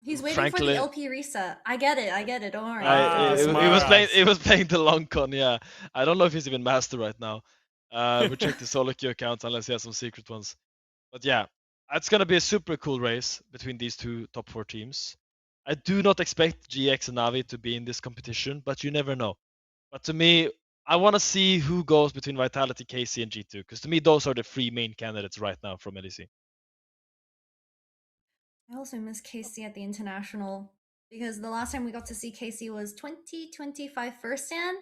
He's waiting for the frankly, LP reset. I get it. I get it. Don't worry. Ah, he was playing smart. he was playing the long con. Yeah, I don't know if he's even master right now. We checked the solo queue accounts unless he has some secret ones. But yeah, it's gonna be a super cool race between these two top 4 teams. I do not expect GX and Navi to be in this competition, but you never know. But to me, I want to see who goes between Vitality, KC, and G2, because to me those are the 3 main candidates right now from LEC. I also miss KC at the international because the last time we got to see KC was 2025 First Stand,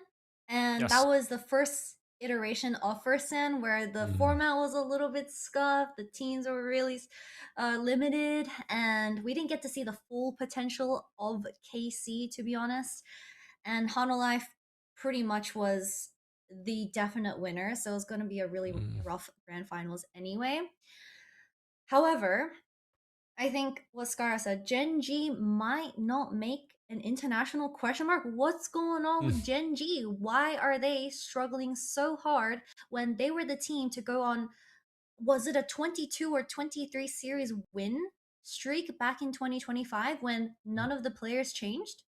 and that Yes. was the first iteration of First Stand where the Mm. format was a little bit scuffed, the teams were really limited, and we didn't get to see the full potential of KC, to be honest. And Hanolife pretty much was the definite winner, so it's going to be a really Mm. rough grand finals anyway. However, I think what Skara said, Gen.G might not make an international question mark. What's going on Mm. with Gen.G? Why are they struggling so hard when they were the team to go on, was it a 22 or 23 series win streak back in 2025 when none of the players changed?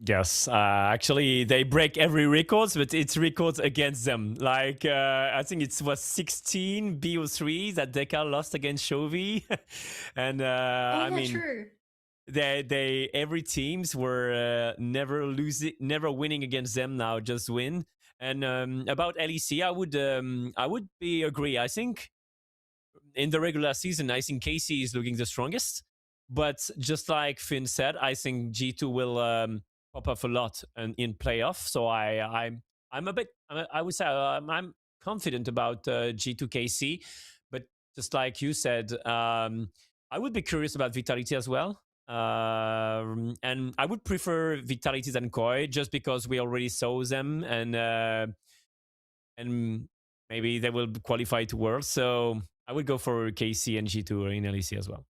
Yes, actually, they break every records, but it's records against them. Like I think it was 16 BO3 that Deca lost against Chovy, and Oh I yeah, mean, true. they every teams were never losing, never winning against them. Now just win. And about LEC, I would be agree. I think in the regular season, I think KC is looking the strongest. But just like Finn said, I think G2 will pop up a lot in playoff. So I'm a bit, I would say I'm confident about G2 KC. But just like you said, I would be curious about Vitality as well. And I would prefer Vitality than Koi just because we already saw them and maybe they will qualify to Worlds. So I would go for KC and G2 in LEC as well.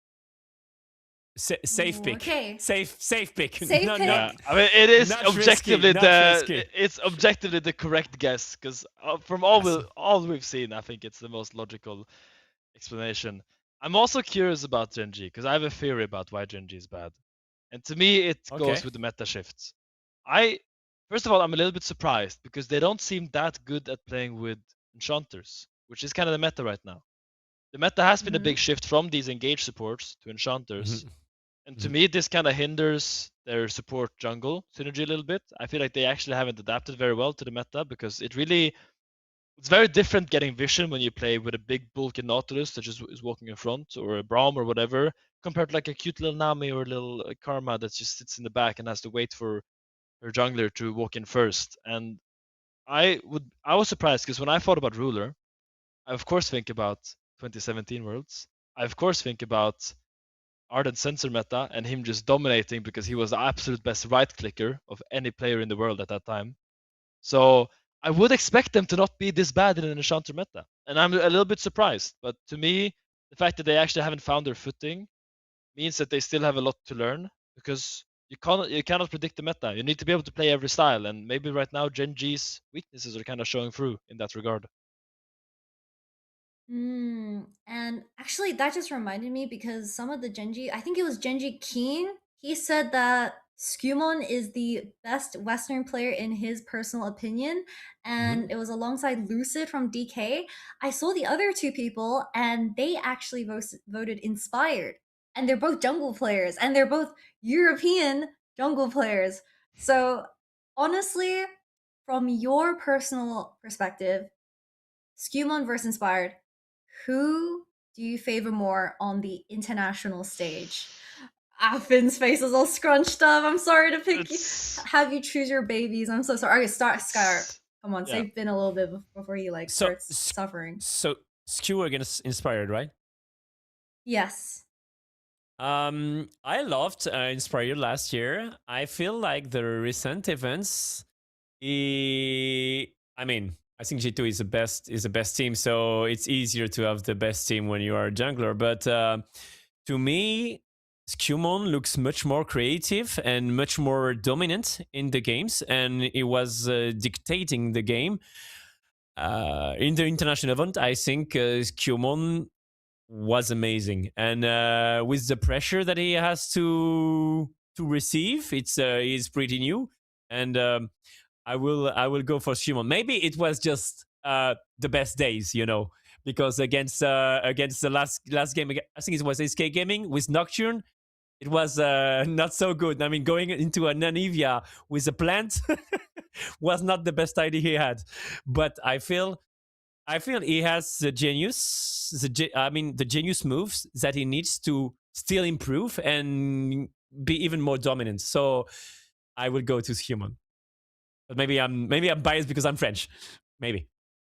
Safe Ooh, pick. okay. Safe pick. Safe not, pick. Yeah, I mean it is not objectively risky, not risky. it's objectively the correct guess because from Yes. all we've seen, I think it's the most logical explanation. I'm also curious about Gen.G because I have a theory about why Gen.G is bad, and to me it Okay. goes with the meta shifts. I First of all, I'm a little bit surprised because they don't seem that good at playing with enchanters, which is kind of the meta right now. The meta has been a big shift from these engage supports to enchanters. Mhm. And to me, this kind of hinders their support jungle synergy a little bit. I feel like they actually haven't adapted very well to the meta because it's very different getting vision when you play with a big bulky Nautilus that just is walking in front, or a Braum or whatever, compared to like a cute little Nami or a little Karma that just sits in the back and has to wait for her jungler to walk in first. And I was surprised because when I thought about Ruler, I of course think about 2017 Worlds. I of course think about Ardent sensor meta and him just dominating because he was the absolute best right clicker of any player in the world at that time. So I would expect them to not be this bad in an enchanter meta, and I'm a little bit surprised. But to me, the fact that they actually haven't found their footing means that they still have a lot to learn because you cannot predict the meta. You need to be able to play every style, and maybe right now Gen.G's weaknesses are kind of showing through in that regard. And actually, that just reminded me because some of the Gen.G, I think it was Gen.G Keen, he said that SkewMond is the best Western player in his personal opinion, and Mhm. it was alongside Lucid from DK. I saw the other two people, and they actually voted Inspired, and they're both jungle players, and they're both European jungle players. So, honestly, from your personal perspective, SkewMond versus Inspired, who do you favor more on the international stage? Ah, Finn's face is all scrunched up. I'm sorry to pick you, It's have you choose your babies. I'm so sorry. Okay, start Skyyart. it's Come on, yeah. save Finn a little bit before he like So starts suffering. so Skew against Inspired, right? Yes. I loved Inspired last year. I feel like the recent events. I mean, I think G2 is the best team, so it's easier to have the best team when you are a jungler. But to me, SkewMond looks much more creative and much more dominant in the games, and it was dictating the game. In the international event, I think SkewMond was amazing, and with the pressure that he has to receive, it's pretty new, and I will go for Shimon. Maybe it was just the best days, because against the last game, I think it was SK Gaming with Nocturne. It was not so good. I mean, going into an Anivia with a plant was not the best idea he had. But I feel he has the genius, the genius moves that he needs to still improve and be even more dominant. So I will go to human. But maybe I'm biased because I'm French. Maybe.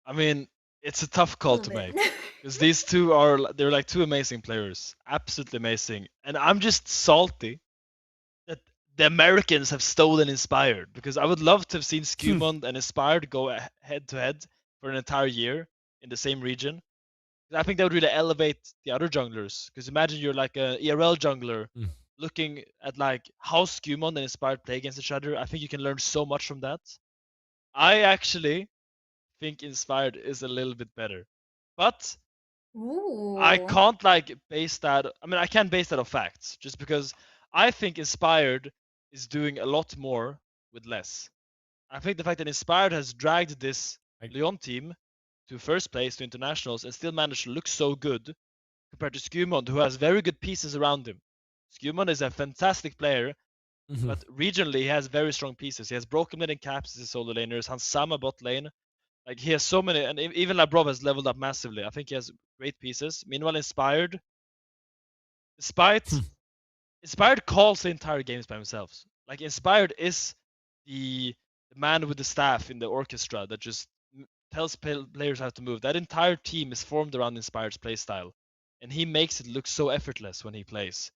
I mean, it's a tough A call little to bit. make because these two they're like two amazing players, absolutely amazing, and I'm just salty that the Americans have stolen Inspired because I would love to have seen SkewMond and Inspired go head to head for an entire year in the same region. I think that would really elevate the other junglers. Because imagine you're like a ERL jungler looking at like how SkewMond and Inspired play against each other. I think you can learn so much from that. I actually think Inspired is a little bit better, but I Ooh. can't like base that. I mean, I can base that on facts, just because I think Inspired is doing a lot more with less. I think the fact that Inspired has dragged this I, Lyon team to first place to internationals and still managed to look so good compared to SkewMond, who has very good pieces around him. SkewMond is a fantastic player, Mhm. but regionally he has very strong pieces. He has Broken Mid and Caps as his solo laners, Hansama bot lane. Like he has so many, and even Labrov has leveled up massively. I think he has great pieces. Meanwhile, despite Inspired calls the entire games by himself. Like Inspired is the man with the staff in the orchestra that just tells players how to move. That entire team is formed around Inspired's playstyle, and he makes it look so effortless when he plays.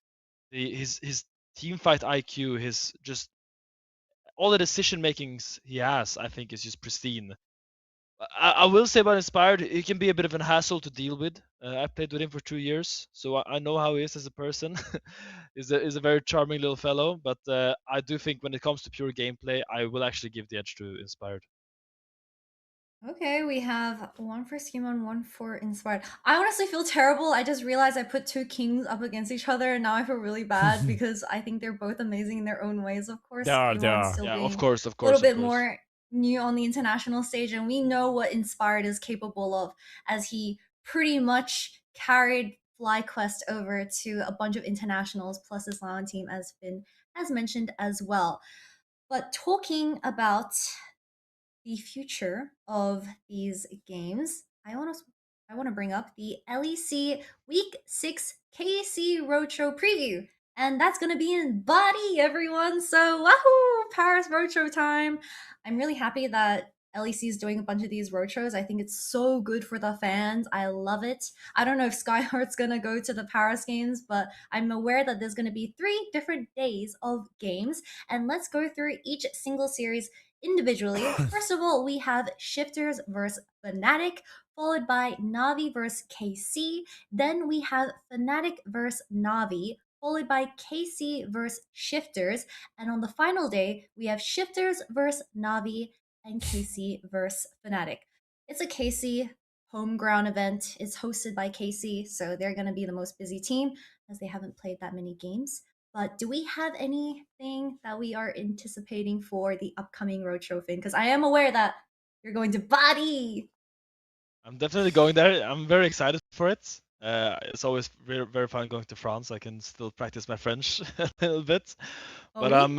his team fight IQ, his just all the decision makings he has, I think, is just pristine. I will say about Inspired, he can be a bit of an hassle to deal with. I played with him for 2 years, so I know how he is as a person. Is a very charming little fellow, but I do think when it comes to pure gameplay, I will actually give the edge to Inspired. Okay, we have one for SkewMond, one for Inspired. I honestly feel terrible. I just realized I put two kings up against each other, and now I feel really bad because I think they're both amazing in their own ways. Of course, They are. SkewMond Yeah, still of being course, of a course, little of bit course. more new on the international stage, and we know what Inspired is capable of, as he pretty much carried FlyQuest over to a bunch of internationals plus his Lion team, as mentioned as well. But talking about the future of these games, I want to bring up the LEC Week 6 KC Roadshow Preview. And that's going to be in Body, everyone. So, wahoo! Paris Roadshow time. I'm really happy that LEC is doing a bunch of these roadshows. I think it's so good for the fans. I love it. I don't know if Skyyart's going to go to the Paris games, but I'm aware that there's going to be 3 different days of games. And let's go through each single series individually. First of all, we have Shifters versus Fnatic, followed by Navi versus KC. Then we have Fnatic versus Navi, followed by KC versus Shifters. And on the final day, we have Shifters versus Navi and KC versus Fnatic. It's a KC home ground event. It's hosted by KC, so they're going to be the most busy team as they haven't played that many games. But do we have anything that we are anticipating for the upcoming roadshow, Finn? Because I am aware that you're going to Body. I'm definitely going there. I'm very excited for it. It's always very, very fun going to France. I can still practice my French a little bit. But oui?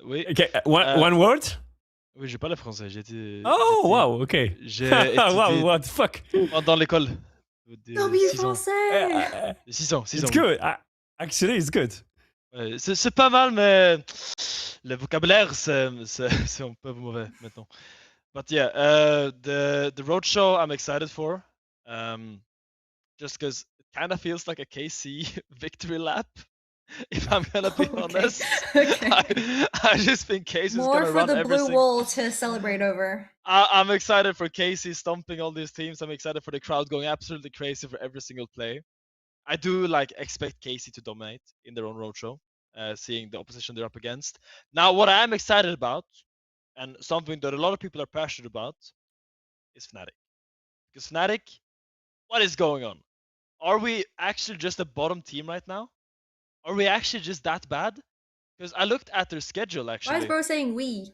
oui. Okay, one word. Oui, j'ai pas le français. Oh wow, okay. J'ai Wow, étudié what the fuck? pendant l'école. Non, De mais 6 ans. français! 6 ans, 6 It's ans. good. Actually, it's good. C'est pas mal, mais le vocabulaire, c'est un peu mauvais maintenant. But yeah, the roadshow I'm excited for, just because it kind of feels like a KC victory lap. If I'm gonna be honest, Okay. I just think Casey's More gonna for run the every blue single. wall to celebrate over. I'm excited for Casey stomping all these teams. I'm excited for the crowd going absolutely crazy for every single play. I do expect Casey to dominate in their own roadshow, seeing the opposition they're up against. Now, what I am excited about, and something that a lot of people are passionate about, is Fnatic. Because Fnatic, what is going on? Are we actually just a bottom team right now? Are we actually just that bad? Because I looked at their schedule actually. Why is bro saying we?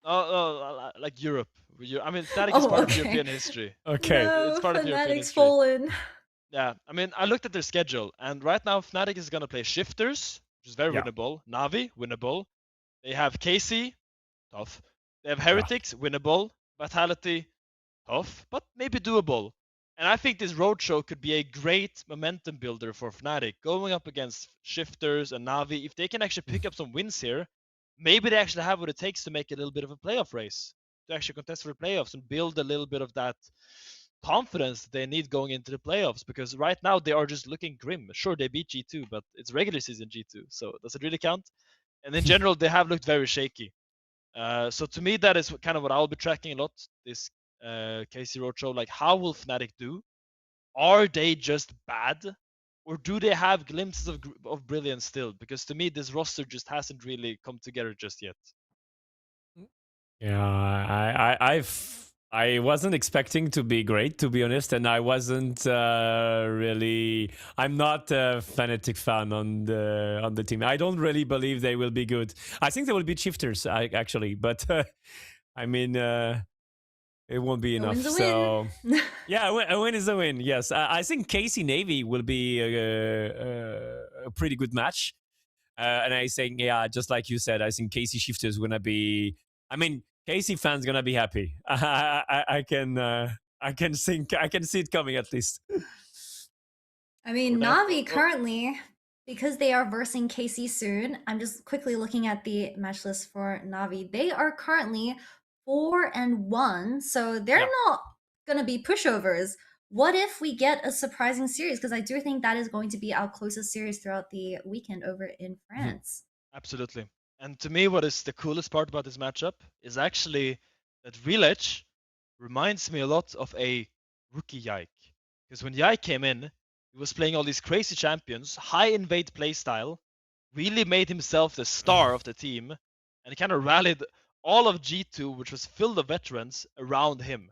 Oh, like Europe. I mean, Fnatic is part of European history. Okay. No, It's part of European Fnatic's history. fallen. Yeah, I mean, I looked at their schedule, and right now Fnatic is gonna play Shifters, which is very winnable. Navi, winnable. They have KC, tough. They have Heretics, winnable. Vitality, tough, but maybe doable. And I think this roadshow could be a great momentum builder for Fnatic, going up against Shifters and Navi. If they can actually pick up some wins here, maybe they actually have what it takes to make a little bit of a playoff race, to actually contest for the playoffs and build a little bit of that confidence they need going into the playoffs. Because right now they are just looking grim. Sure, they beat G2, but it's regular season G2, so does it really count? And in general, they have looked very shaky. So to me, that is kind of what I'll be tracking a lot this KC Roadshow. Like, how will Fnatic do? Are they just bad, or do they have glimpses of brilliance still? Because to me, this roster just hasn't really come together just yet. Yeah, I wasn't expecting to be great, to be honest, and I wasn't really. I'm not a fanatic fan on the team. I don't really believe they will be good. I think they will be Shifters, actually, but I mean, it won't be enough. So yeah, a win is a win. Yes, I think KC Navy will be a pretty good match. And I think, yeah, just like you said, I think KC Shifters gonna be. I mean, KC fans gonna be happy. I can see it coming at least. I mean, Navi currently, because they are versing KC soon, I'm just quickly looking at the match list for Navi. They are currently 4-1, so they're not gonna be pushovers. what if we get a surprising series? Because I do think that is going to be our closest series throughout the weekend over in France. Absolutely. And to me, what is the coolest part about this matchup is actually that Village reminds me a lot of a rookie Yike. Because when Yike came in, he was playing all these crazy champions, high invade playstyle, really made himself the star of the team, and he kind of rallied all of G2, which was filled of veterans, around him.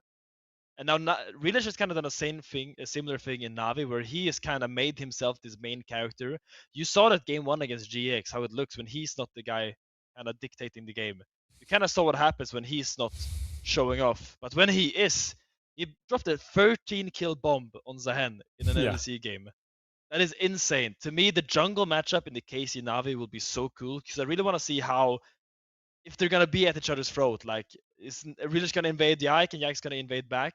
And now Relish has kind of done the same thing, a similar thing in Navi, where he has kind of made himself this main character. You saw that game one against GX, how it looks when he's not the guy kind of dictating the game. You kind of saw what happens when he's not showing off. But when he is, he dropped a 13 kill bomb on Zahen in an Yeah. LEC game. That is insane. To me, the jungle matchup in the KC Navi will be so cool because I really want to see how, if they're gonna be at each other's throat, like is Relish gonna invade Yike and Yike's gonna invade back.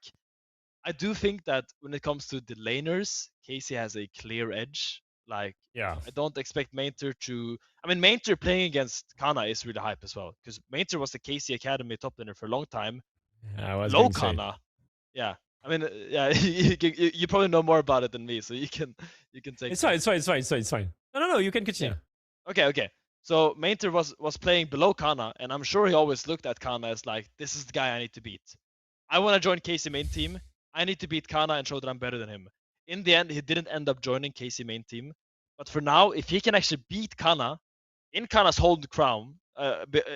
I do think that when it comes to the laners, Casey has a clear edge. Like, Yeah. I don't expect Mainter to. I mean, Mainter playing against Kana is really hype as well because Mainter was the Casey Academy top laner for a long time. I was Low going to say. Kana, yeah. I mean, yeah, you probably know more about it than me, so you can take. It's fine. It's fine. No. You can continue. Yeah. Okay. So Mainter was playing below Kana, and I'm sure he always looked at Kana as like, this is the guy I need to beat. I want to join Casey main team. I need to beat Kana and show that I'm better than him. In the end, he didn't end up joining Casey main team. But for now, if he can actually beat Kana in Kana's home crown,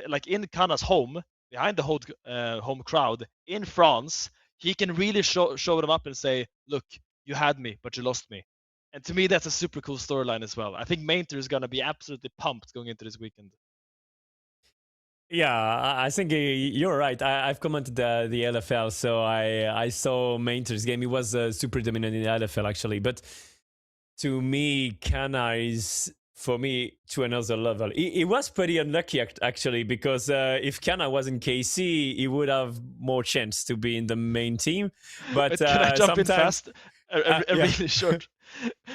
like in Kana's home, behind the home crowd in France, he can really show them up and say, look, you had me, but you lost me. And to me, that's a super cool storyline as well. I think Mainter is going to be absolutely pumped going into this weekend. Yeah, I think you're right. I've commented the LFL, so I saw Mainter's game. He was super dominant in the LFL, actually. But to me, Kana is, for me, to another level. He was pretty unlucky, actually, because if Kana was in KC, he would have more chance to be in the main team. But Can I jump in sometimes... fast? Really short.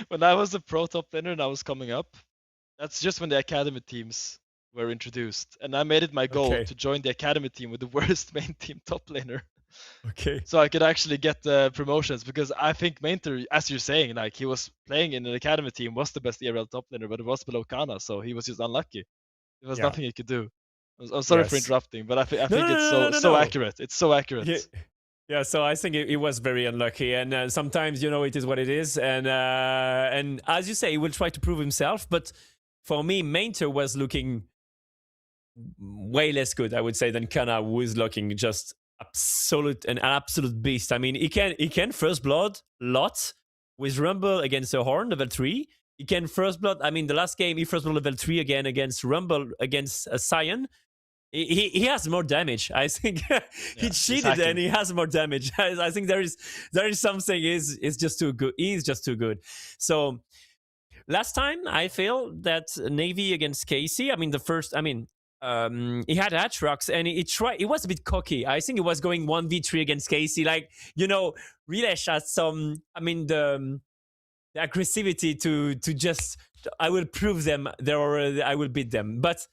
When I was a pro top laner and I was coming up, that's just when the academy teams were introduced, and I made it my goal Okay. to join the academy team with the worst main team top laner, Okay. so I could actually get the promotions. Because I think Mainter, as you're saying, like he was playing in an academy team, was the best ERL top laner, but it was below Kana, so he was just unlucky. There was Yeah. nothing he could do. I'm sorry for Yes. interrupting, but I think No, it's no. so accurate. It's so accurate. Yeah, so I think it was very unlucky, and sometimes it is what it is, and as you say, he will try to prove himself. But for me, Mainter was looking way less good, I would say, than Kana, who is looking just an absolute beast. I mean, he can first blood lot with Rumble against a Horn level 3. He can first blood. I mean, the last game he first blood level 3 again against Rumble against a Cyan. He has more damage. I think he cheated and he has more damage. I think there is something is just too good. He's just too good. So last time I feel that Navy against Casey. I mean the first. I mean he had Atrox and he tried. He was a bit cocky. I think he was going 1v3 against Casey. Like Rilesh has some. I mean the aggressivity to just. I will prove them. I will beat them. But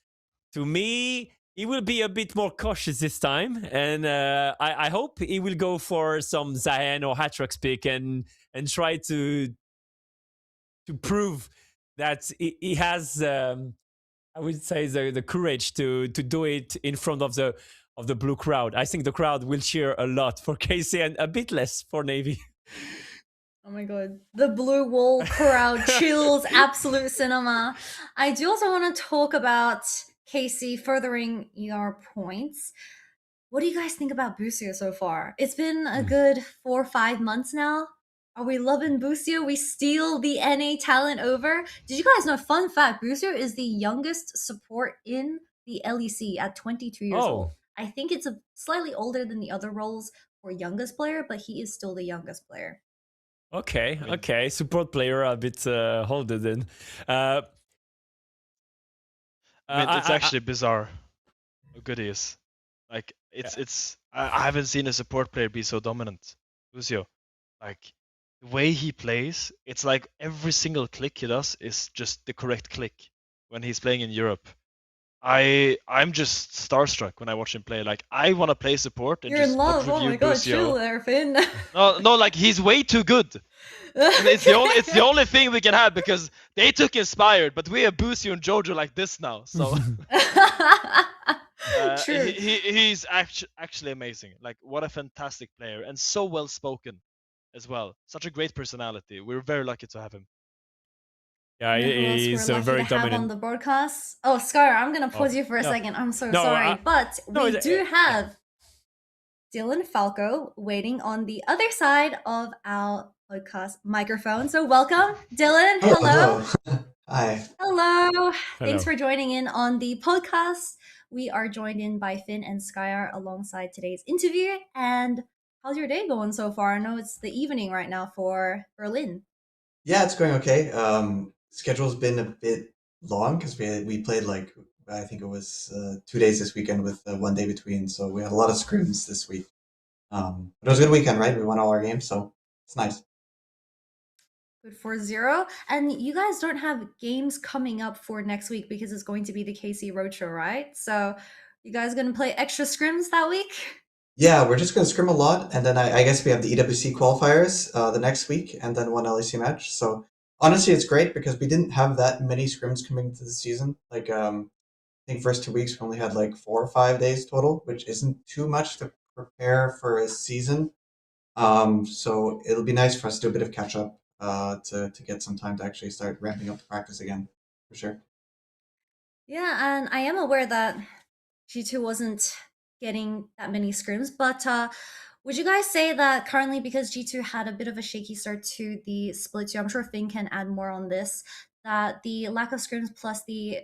to me, he will be a bit more cautious this time, and I hope he will go for some Zayn or Hatrox pick and try to prove that he has, I would say, the courage to do it in front of the blue crowd. I think the crowd will cheer a lot for Casey and a bit less for Navy. Oh my god. The blue wall crowd chills, absolute cinema. I do also want to talk about Casey furthering your points. What do you guys think about Busio so far? It's been a good 4 or 5 months now. Are we loving Busio? We steal the NA talent over. Did you guys know, fun fact, Busio is the youngest support in the LEC at 22 years old. I think it's slightly older than the other roles for youngest player, but he is still the youngest player. Okay. Support player a bit older then. I mean, it's actually bizarre how good he is. Like, I haven't seen a support player be so dominant. Lucio, like, the way he plays, it's like every single click he does is just the correct click when he's playing in Europe. I'm just starstruck when I watch him play. Like I want to play support and You're in just watch love. Oh review my god, chill Busio. there, Finn. No, like he's way too good. And it's the only thing we can have because they took Inspired, but we have Busio and Jojo like this now. So True. he's actually amazing. Like what a fantastic player and so well spoken as well. Such a great personality. We're very lucky to have him. Yeah, You know who else we're he's lucky very to have on dominant. the broadcast? Oh, Scar, I'm gonna pause Oh, you for a no. second. I'm so No, sorry, but no, we do yeah. have Dylan Falco waiting on the other side of our podcast microphone. So welcome, Dylan. Hello. Hi. Hello. Thanks Hello. for joining in on the podcast. We are joined in by Finn and Skyyart alongside today's interview. And how's your day going so far? I know it's the evening right now for Berlin. Yeah, it's going okay. Schedule's been a bit long because we played like I think it was 2 days this weekend with 1 day between, so we had a lot of scrims this week. But it was a good weekend, right? We won all our games, so it's nice. Good for 0. And you guys don't have games coming up for next week because it's going to be the KC Roadshow, right? So you guys gonna play extra scrims that week? Yeah, we're just gonna scrim a lot, and then I guess we have the EWC qualifiers the next week, and then one LEC match. So honestly, it's great because we didn't have that many scrims coming into the season. Like I think first 2 weeks we only had like 4 or 5 days total, which isn't too much to prepare for a season. So it'll be nice for us to do a bit of catch up to get some time to actually start ramping up the practice again, for sure. Yeah, and I am aware that G2 wasn't getting that many scrims, but would you guys say that currently, because G2 had a bit of a shaky start to the split 2, I'm sure Finn can add more on this, that the lack of scrims plus the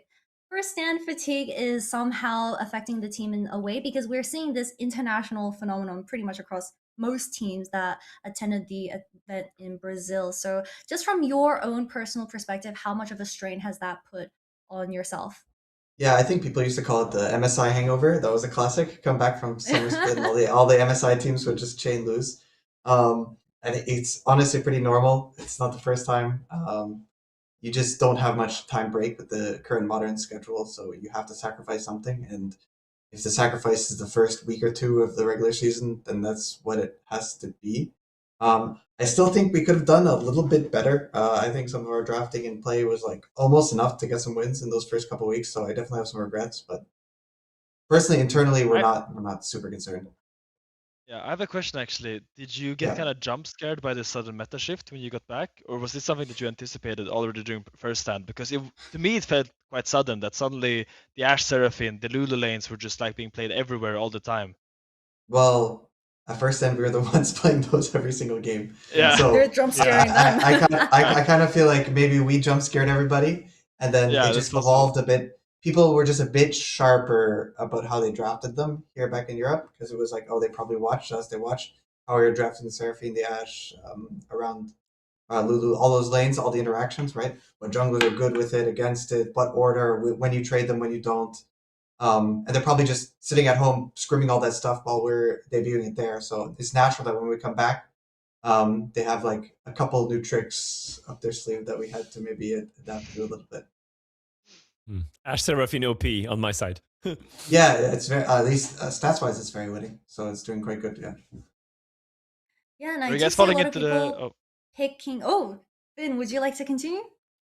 first stand fatigue is somehow affecting the team in a way? Because we're seeing this international phenomenon pretty much across most teams that attended the event in Brazil. So just from your own personal perspective, how much of a strain has that put on yourself? Yeah, I think people used to call it the MSI hangover. That was a classic. Come back from summer split, and all the MSI teams would just chain lose. And it's honestly pretty normal. It's not the first time. You just don't have much time break with the current modern schedule, so you have to sacrifice something. And if the sacrifice is the first week or two of the regular season, then that's what it has to be. I still think we could have done a little bit better. I think some of our drafting and play was like almost enough to get some wins in those first couple weeks, so I definitely have some regrets. But personally, internally, we're not super concerned. Yeah, I have a question actually. Did you get Yeah. kind of jump scared by the sudden meta shift when you got back, or was this something that you anticipated already during first stand? Because to me it felt quite sudden that suddenly the Ashe Seraphine, the Lulu lanes were just like being played everywhere all the time. Well, at first then we were the ones playing those every single game. Yeah. So They're jump scaring them. I kind of feel like maybe we jump scared everybody, and then Yeah, they that's just possible. evolved a bit. People were just a bit sharper about how they drafted them here back in Europe because it was like, oh, they probably watched us. They watched how we were drafting the Seraphine, the Ashe, around Lulu, all those lanes, all the interactions, right? When junglers are good with it, against it, what order, when you trade them, when you don't. And they're probably just sitting at home scrimming all that stuff while we're debuting it there. So it's natural that when we come back, they have like a couple new tricks up their sleeve that we had to maybe adapt to a little bit. Ashe Seraphine OP on my side. Yeah, it's very at least stats wise, it's very winning, so it's doing quite good. Yeah. Yeah, and Are I you do guys see a falling lot of into the? people Oh. picking. Oh, Finn, would you like to continue?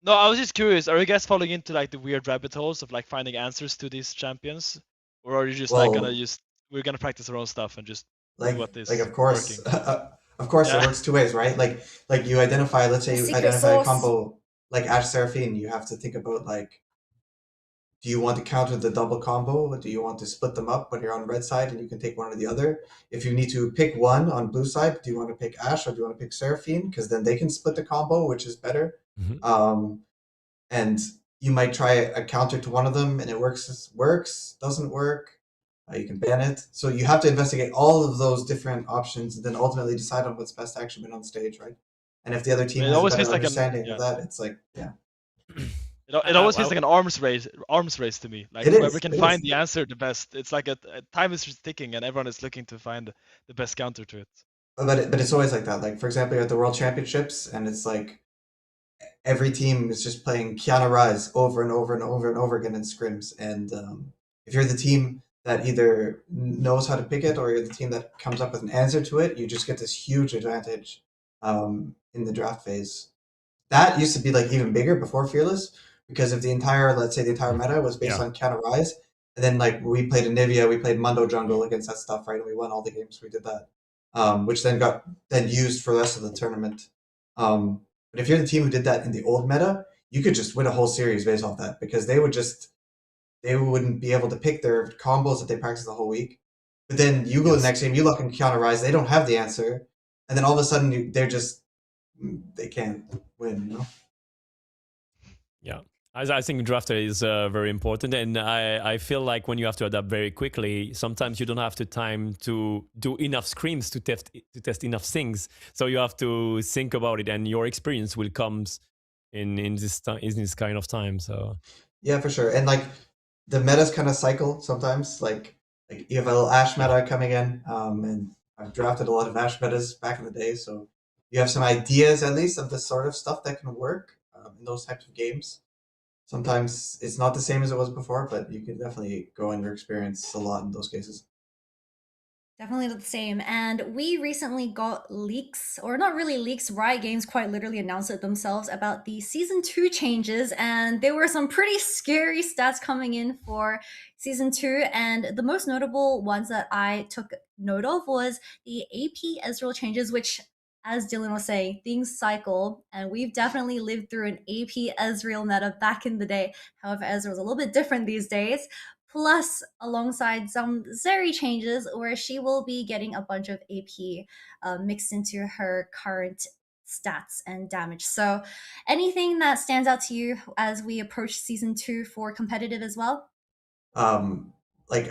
No, I was just curious. Are you guys falling into like the weird rabbit holes of like finding answers to these champions, or are you just like gonna Well, we're gonna practice our own stuff and just do what like is of course, working? of course, it Yeah. works two ways, right? Like you identify, let's The say you secret identify a sauce. combo like Ashe Seraphine, you have to think about like, do you want to counter the double combo? Do you want to split them up when you're on red side and you can take one or the other? If you need to pick one on blue side, do you want to pick Ashe or do you want to pick Seraphine? Because then they can split the combo, which is better. Mhm. And you might try a counter to one of them and it works, doesn't work. You can ban it. So you have to investigate all of those different options and then ultimately decide on what's best to actually win on stage, right? And if the other team It has a always better feels like understanding of that, it's like, yeah. It always feels like an arms race to me. Like It whoever is. can It find is. the answer the best. It's like a time is just ticking, and everyone is looking to find the best counter to it. But it's always like that. Like for example, you're at the World Championships, and it's like every team is just playing Kiana Rise over and over and over and over again in scrims. And if you're the team that either knows how to pick it or you're the team that comes up with an answer to it, you just get this huge advantage in the draft phase. That used to be like even bigger before Fearless, because if the entire, let's say the entire meta was based on Kiana Rise, and then like we played Anivia, we played Mundo Jungle against that stuff, right? And we won all the games we did that, which then got used for the rest of the tournament. But if you're the team who did that in the old meta, you could just win a whole series based off that, because they wouldn't be able to pick their combos that they practice the whole week. But then you go the next game, you look in Kiana Rise, they don't have the answer, and then all of a sudden they can't win, you know? Yeah. I think drafter is very important, and I feel like when you have to adapt very quickly, sometimes you don't have the time to do enough scrims to test enough things. So you have to think about it, and your experience will come in this kind of time. So yeah, for sure. And like the metas kind of cycle sometimes. Like you have a little Ash meta coming in, and I've drafted a lot of Ash metas back in the day, so you have some ideas at least of the sort of stuff that can work in those types of games. Sometimes it's not the same as it was before, but you can definitely go on your experience a lot in those cases. Definitely the same. And we recently got leaks, or not really leaks, Riot Games quite literally announced it themselves about the Season 2 changes. And there were some pretty scary stats coming in for Season 2. And the most notable ones that I took note of was the AP Ezreal changes, which, as Dylan was saying, things cycle. And we've definitely lived through an AP Ezreal meta back in the day. However, Ezreal's a little bit different these days. Plus, alongside some Zeri changes, where she will be getting a bunch of AP mixed into her current stats and damage. So, anything that stands out to you as we approach Season 2 for competitive as well? Like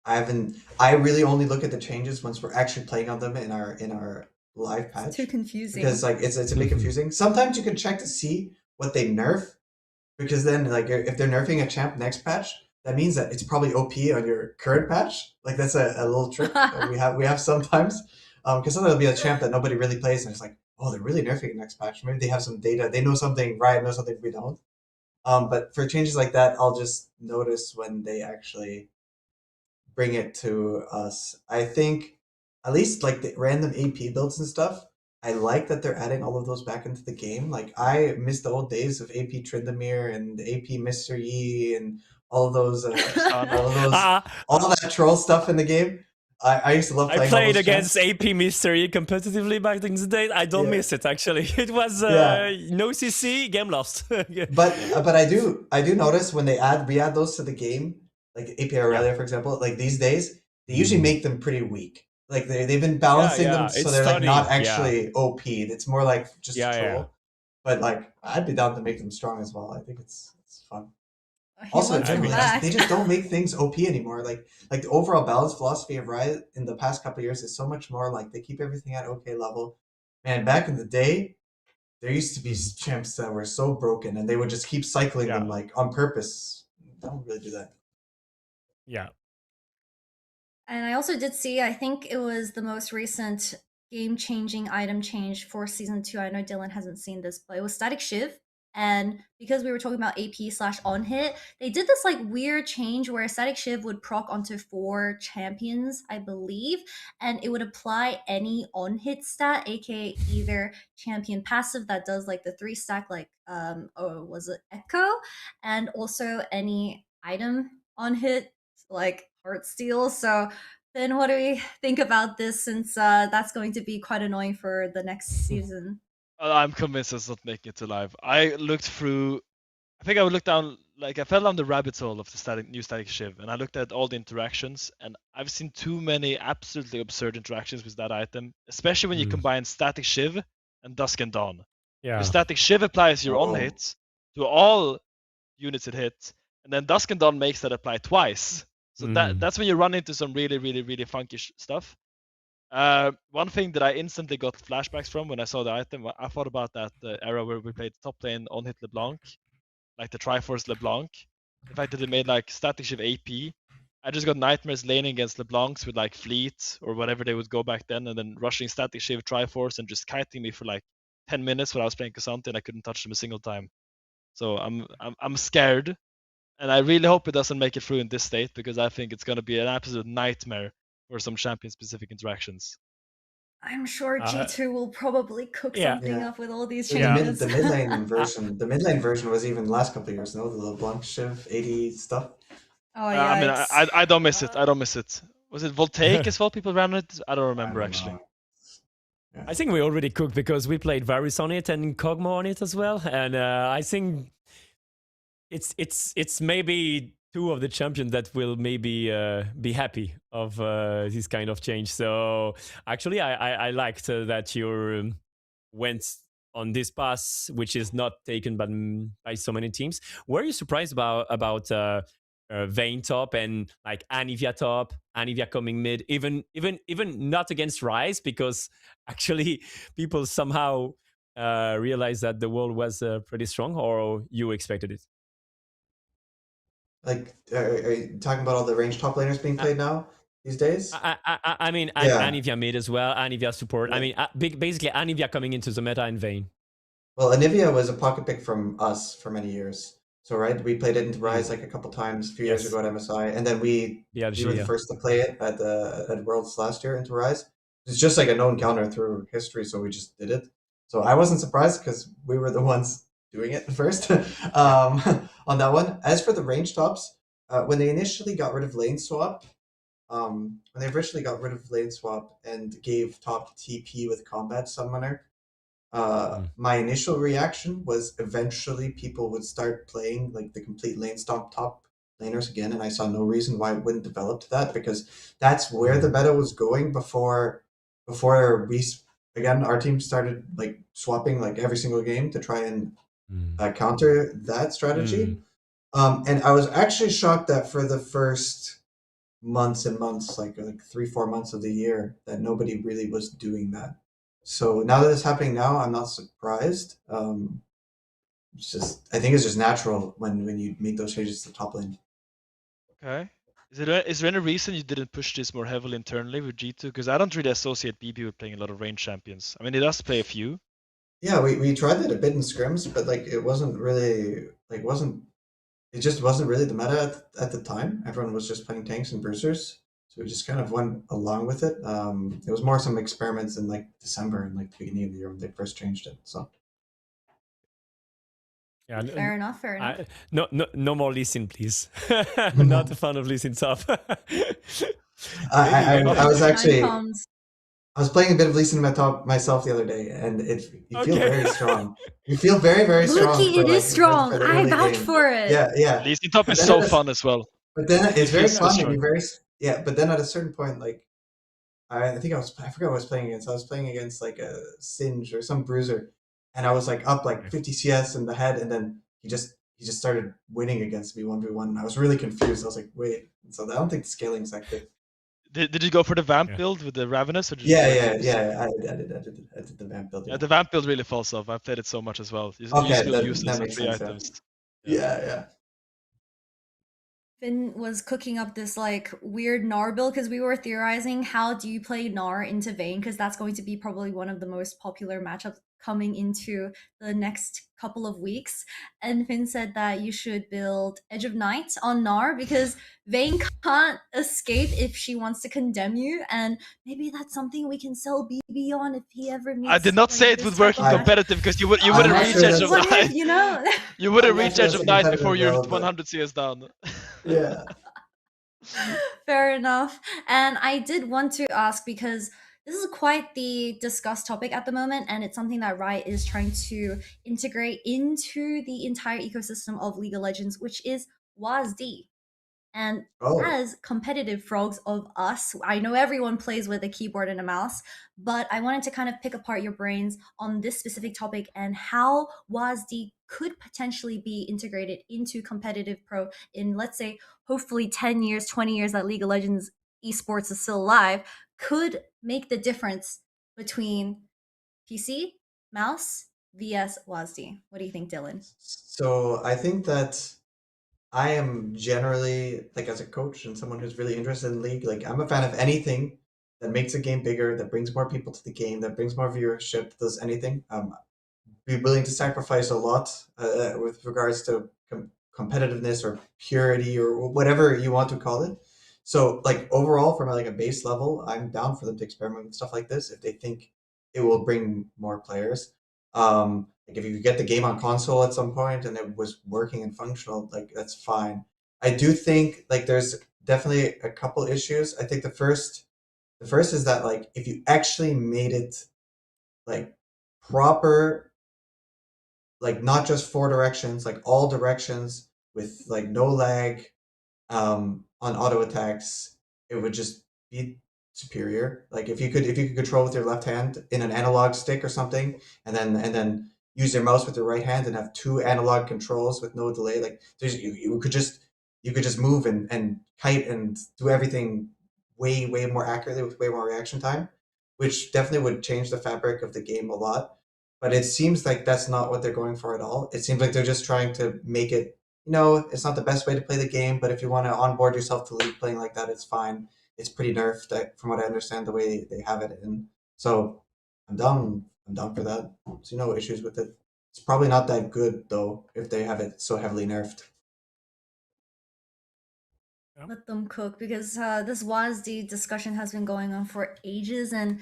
I really only look at the changes once we're actually playing on them in our live patch. It's too confusing. Because like it's a bit confusing. Sometimes you can check to see what they nerf, because then like if they're nerfing a champ next patch, that means that it's probably OP on your current patch. Like that's a little trick that we have sometimes. Because sometimes there'll be a champ that nobody really plays, and it's like, oh, they're really nerfing it next patch. Maybe they have some data. They know something. Riot knows something we don't. But for changes like that, I'll just notice when they actually bring it to us. I think at least like the random AP builds and stuff, I like that they're adding all of those back into the game. Like I miss the old days of AP Tryndamere and AP Mr. Yi and all of those, all that troll stuff in the game. I used to love playing. I played against AP Mystery competitively back in the day. I don't miss it actually. It was no CC, game lost. But I do notice when we add those to the game, like AP Aurelia, for example, like these days, they usually make them pretty weak. Like they've been balancing them so they're like not actually OP. It's more like just a troll. But like I'd be down to make them strong as well. I think it's fun. Also, generally, they just don't make things OP anymore. Like the overall balance philosophy of Riot in the past couple of years is so much more like they keep everything at okay level. Man, back in the day, there used to be champs that were so broken, and they would just keep cycling them like on purpose. Don't really do that. Yeah. And I also did see, I think it was the most recent game-changing item change for Season 2. I know Dylan hasn't seen this, but it was Static Shiv. And because we were talking about AP/on hit, they did this like weird change where Static Shiv would proc onto 4 champions, I believe, and it would apply any on hit stat, aka either champion passive that does like the 3 stack, like or was it Echo, and also any item on hit like Heartsteel. So then what do we think about this, since that's going to be quite annoying for the next season? I'm convinced it's not making it to live. I looked through, I think I would look down, like I fell down the rabbit hole of the new Static Shiv, and I looked at all the interactions, and I've seen too many absolutely absurd interactions with that item, especially when you combine Static Shiv and Dusk and Dawn. Yeah. The Static Shiv applies your on hit to all units it hits, and then Dusk and Dawn makes that apply twice. So that's when you run into some really, really, really funky stuff. One thing that I instantly got flashbacks from when I saw the item, I thought about that era where we played top lane on hit LeBlanc, like the Triforce LeBlanc. The fact that they made like Static Shiv AP, I just got nightmares laning against LeBlancs with like Fleet or whatever they would go back then, and then rushing Static Shiv Triforce and just kiting me for like 10 minutes when I was playing Cassandra and I couldn't touch them a single time. So I'm scared, and I really hope it doesn't make it through in this state, because I think it's going to be an absolute nightmare for some champion-specific interactions. I'm sure G2 will probably cook yeah. something Yeah. up with all these The changes. mid lane version, the mid lane version was even the last couple of years. No, the little Blanc Shiv 80 stuff. Oh yeah, I mean, I don't miss it. I don't miss it. Was it Voltaic as well? People ran it. I don't remember actually. Yeah. I think we already cooked because we played Varus on it and Kog'Maw on it as well, and I think it's maybe two of the champions that will maybe be happy of this kind of change. So actually, I liked that you went on this path, which is not taken by so many teams. Were you surprised about Vayne top and like Anivia top, Anivia coming mid, even not against Rise, because actually people somehow realized that the world was pretty strong, or you expected it? Like, are you talking about all the range top laners being played now these days? I mean, Yeah. Anivia mid as well, Anivia support. Yeah. I mean, basically Anivia coming into the meta in Vayne. Well, Anivia was a pocket pick from us for many years. So, right, we played it into Rise like a couple times a few years Yes. ago at MSI, and then we were the first to play it at Worlds last year into Rise. It's just like a known counter through history, so we just did it. So I wasn't surprised because we were the ones doing it first on that one. As for the range tops, when they initially got rid of lane swap, and gave top TP with combat summoner, my initial reaction was eventually people would start playing like the complete lane stomp top laners again, and I saw no reason why it wouldn't develop to that, because that's where the meta was going before we again our team started like swapping like every single game to try and counter that strategy. And I was actually shocked that for the first months and months, like 3-4 months of the year, that nobody really was doing that. So now that it's happening now, I'm not surprised. It's just, I think it's just natural when you make those changes to the top lane. Okay. Is there any reason you didn't push this more heavily internally with G2? Because I don't really associate BB with playing a lot of range champions. I mean, he does play a few. Yeah, we tried that a bit in scrims, but like it wasn't really it just wasn't really the meta at the time. Everyone was just playing tanks and bruisers, so we just kind of went along with it. It was more some experiments in like December and like the beginning of the year when they first changed it. So yeah, Fair enough. no more Lee Sin, please. I'm not a fan of Lee Sin top. I was actually Time I was playing a bit of Lee Sin myself the other day, and you feel Okay. very strong. You feel very, very strong. Loki, it is strong. for the I early vouch game. for it. Yeah. Lee Sin top is But so then it fun as well. But then it's very feels so fun and strong. you very But then at a certain point, like I forgot what I was playing against. I was playing against like a Singe or some bruiser, and I was like up like 50 CS in the head, and then he just started winning against me 1v1. And I was really confused. I was like, wait. So I don't think the scaling is that good. Did you go for the vamp build with the Ravenous? Or did Yeah. you I did the vamp build. Yeah, the vamp build really falls off. I've played it so much as well. You Okay, still use that those makes free sense. items. Yeah. Finn was cooking up this like weird Gnar build because we were theorizing how do you play Gnar into Vayne, because that's going to be probably one of the most popular matchups coming into the next couple of weeks. And Finn said that you should build Edge of Night on Gnar because Vayne can't escape if she wants to condemn you, and maybe that's something we can sell BB on if he ever meets. I did not say it would work in competitive, because you wouldn't reach Edge of Night. You know, you wouldn't reach sure Edge that's of a Night competitive before you're build, but- 100 CS down. Yeah. Fair enough. And I did want to ask, because this is quite the discussed topic at the moment, and it's something that Riot is trying to integrate into the entire ecosystem of League of Legends, which is WASD. And as competitive frogs of us, I know everyone plays with a keyboard and a mouse, but I wanted to kind of pick apart your brains on this specific topic and how WASD could potentially be integrated into competitive pro in, let's say, hopefully 10 years, 20 years that League of Legends esports is still alive, could make the difference between PC, mouse, vs WASD. What do you think, Dylan? So I think that I am generally, like, as a coach and someone who's really interested in League, like, I'm a fan of anything that makes a game bigger, that brings more people to the game, that brings more viewership, does anything. be willing to sacrifice a lot with regards to competitiveness or purity or whatever you want to call it. So like overall, from like a base level, I'm down for them to experiment with stuff like this if they think it will bring more players. Like if you get the game on console at some point and it was working and functional, like that's fine. I do think like there's definitely a couple issues. I think the first is that like if you actually made it like proper, like not just four directions, like all directions with like no lag, on auto attacks, it would just be superior. Like if you could control with your left hand in an analog stick or something, and then use your mouse with your right hand and have two analog controls with no delay. Like you could just move and kite and do everything way more accurately with way more reaction time, which definitely would change the fabric of the game a lot. But it seems like that's not what they're going for at all. It seems like they're just trying to make it, it's not the best way to play the game, but if you want to onboard yourself to League playing like that, it's fine. It's pretty nerfed, from what I understand, the way they have it. And so I'm down. I'm down for that. See no issues with it. It's probably not that good though if they have it so heavily nerfed. Let them cook, because this WASD discussion has been going on for ages, and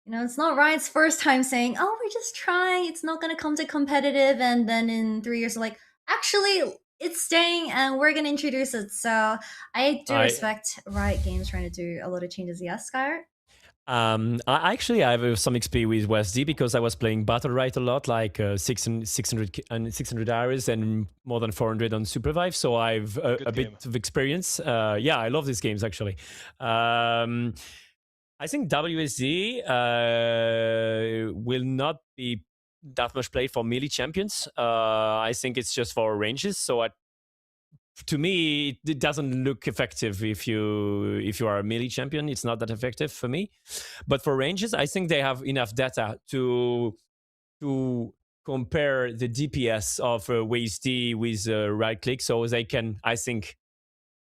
it's not Riot's first time saying, "Oh, we're just trying. It's not going to come to competitive," and then in 3 years, like, actually, it's staying, and we're going to introduce it. So I do respect Riot Games trying to do a lot of changes. Yes, Skyyart? I actually have some XP with WSD because I was playing Battle Right a lot, like 600 hours and more than 400 on Supervive. So I've a bit of experience. Yeah, I love these games actually. I think WSD will not be that much played for melee champions. I think it's just for ranges. So to me, it doesn't look effective if you are a melee champion. It's not that effective for me. But for ranges, I think they have enough data to compare the DPS of WSD with right click, so they can, I think,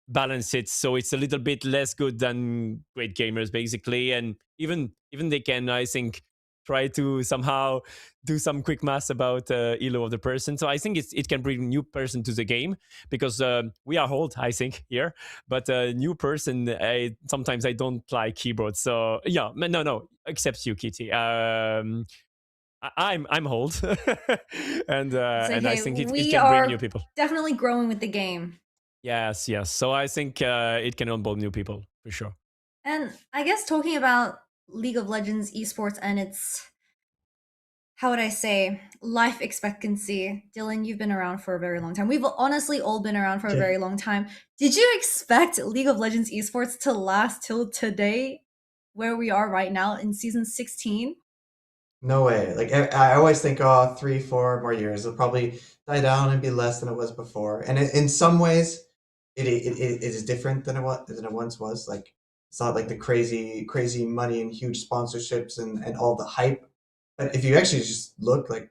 balance it so it's a little bit less good than great gamers basically, and even they can, I think, try to somehow do some quick math about elo of the person. So I think it can bring new person to the game, because we are old, I think, here, but a new person, sometimes I don't like keyboards. So yeah, no, except you, Kitty. I'm old, and hey, I think it we can are bring new people. definitely growing with the game. Yes. So I think it can onboard new people for sure. And I guess talking about League of Legends esports and its, how would I say, life expectancy. Dylan, you've been around for a very long time. We've honestly all been around for a very long time. Did you expect League of Legends esports to last till today, where we are right now in season 16? No way. Like I always think, oh, 3, 4 more years, it'll probably die down and be less than it was before. And in some ways, it is different than it once was. Like it's not like the crazy money and huge sponsorships and all the hype. But if you actually just look, like,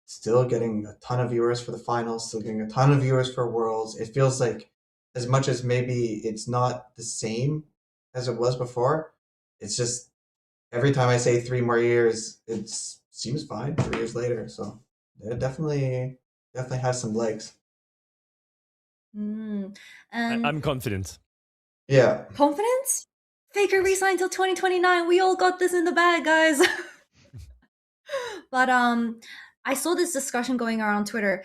still getting a ton of viewers for the finals, still getting a ton of viewers for Worlds. It feels like, as much as maybe it's not the same as it was before, it's just every time I say 3 more years, it seems fine 3 years later. So it definitely has some legs. And I'm confident. Yeah. Confidence? Faker resign till 2029. We all got this in the bag, guys. But I saw this discussion going around Twitter.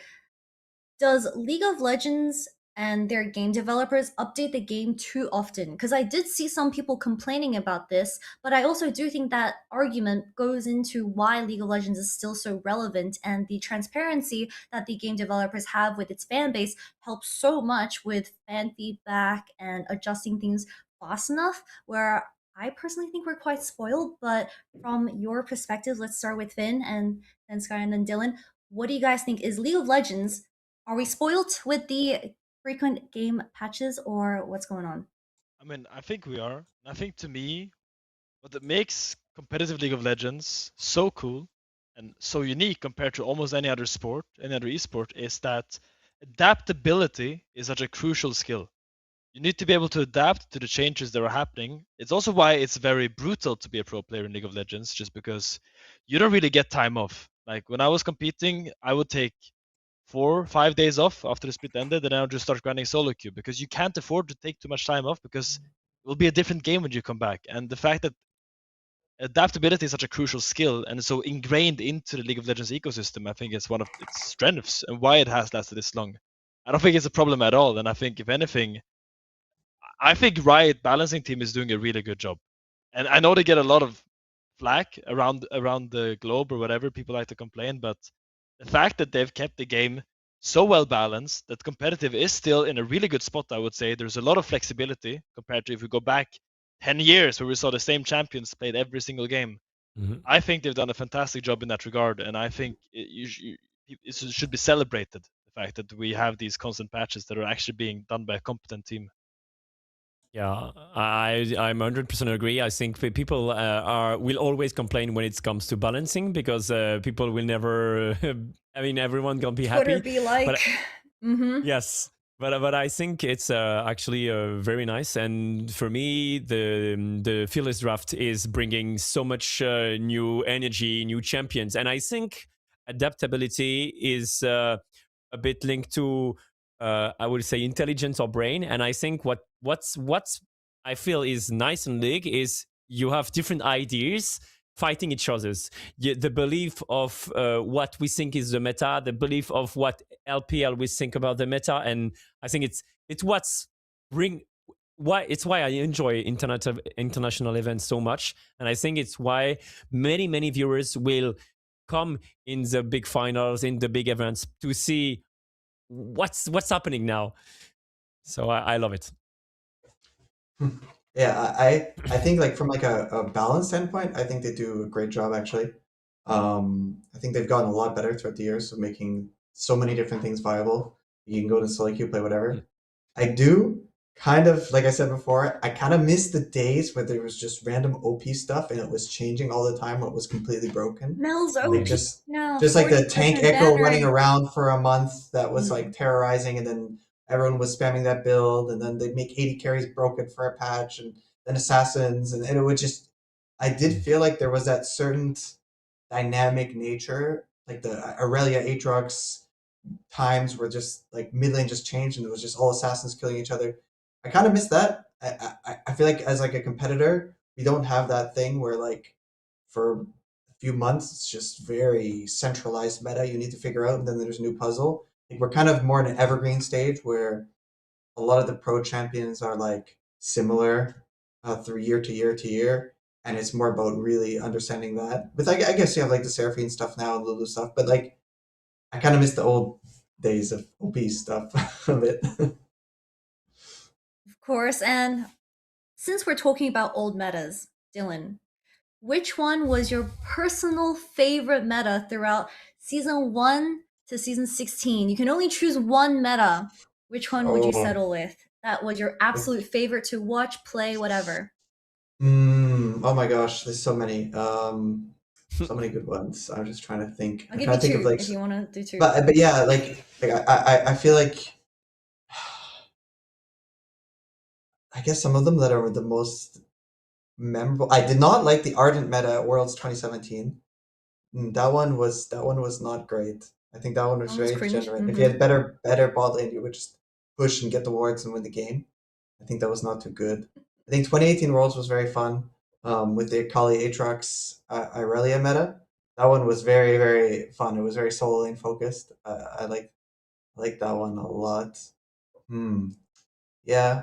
Does League of Legends and their game developers update the game too often? Because I did see some people complaining about this, but I also do think that argument goes into why League of Legends is still so relevant, and the transparency that the game developers have with its fan base helps so much with fan feedback and adjusting things fast enough, where I personally think we're quite spoiled. But from your perspective, let's start with Finn and then Sky and then Dylan. What do you guys think? Is League of Legends, are we spoiled with the frequent game patches, or what's going on? I mean, I think we are. I think, to me, what makes competitive League of Legends so cool and so unique compared to almost any other sport, any other esport, is that adaptability is such a crucial skill. You need to be able to adapt to the changes that are happening. It's also why it's very brutal to be a pro player in League of Legends, just because you don't really get time off. Like when I was competing, I would take 4 or 5 days off after the split ended, and I would just start grinding solo queue because you can't afford to take too much time off because it will be a different game when you come back. And the fact that adaptability is such a crucial skill and so ingrained into the League of Legends ecosystem, I think it's one of its strengths and why it has lasted this long. I don't think it's a problem at all, and I think if anything, I think Riot balancing team is doing a really good job. And I know they get a lot of flack around the globe or whatever people like to complain, but the fact that they've kept the game so well balanced that competitive is still in a really good spot, I would say. There's a lot of flexibility compared to if we go back 10 years where we saw the same champions played every single game. Mhm. I think they've done a fantastic job in that regard, and I think it should be celebrated, the fact that we have these constant patches that are actually being done by a competent team. Yeah, I'm 100% agree. I think people will always complain when it comes to balancing because people will never. I mean, everyone gonna be Twitter happy. be like, But mm-hmm. yes, but I think it's actually very nice. And for me, the Fearless Draft is bringing so much new energy, new champions, and I think adaptability is a bit linked to I would say intelligence or brain. And I think what's I feel is nice in League is you have different ideas fighting each other's. The belief of what we think is the meta, the belief of what LPL we think about the meta, and I think it's what's bring why it's why I enjoy international events so much, and I think it's why many viewers will come in the big finals, in the big events to see what's happening now. So I love it. Yeah, I think like from like a balance standpoint, I think they do a great job actually. I think they've gotten a lot better throughout the years of making so many different things viable. You can go to solo queue, play whatever. I do kind of, like I said before, I kind of miss the days where there was just random OP stuff and it was changing all the time. What was completely broken. Mel's Like OP just now, just like the tank 40% echo ban running rate. around for a month that was Mm. like terrorizing, and then everyone was spamming that build, and then they'd make 80 carries broken for a patch, and then assassins, and it would just. I did feel like there was that certain dynamic nature, like the Aurelia Aatrox times where just like mid lane just changed and it was just all assassins killing each other. I kind of miss that. I feel like as like a competitor, we don't have that thing where like for a few months it's just very centralized meta you need to figure out, and then there's a new puzzle. Like we're kind of more in an evergreen stage where a lot of the pro champions are like similar through year to year to year, and it's more about really understanding that. But I guess you have like the Seraphine stuff now and Lulu stuff, but like I kind of miss the old days of OP stuff a bit. Of course, and since we're talking about old metas, Dylan, which one was your personal favorite meta throughout season 1 to season 16? You can only choose one meta. Which one would you Oh, settle with? That was your absolute favorite to watch, play, whatever. oh my gosh, there's so many good ones. I'm just trying to think. I'll I'm give trying you to think of two like, if you want to do two. but yeah, like I feel like I guess some of them that are the most memorable. I did not like the Ardent meta at Worlds 2017. That one was not great. I think that one was Almost very cringe. degenerate. If you Mm-hmm. had better bot lane, you would just push and get the wards and win the game. I think that was not too good. I think 2018 Worlds was very fun with the Akali Aatrox Irelia meta. That one was very fun. It was very solo lane focused. I like that one a lot. Hmm. Yeah,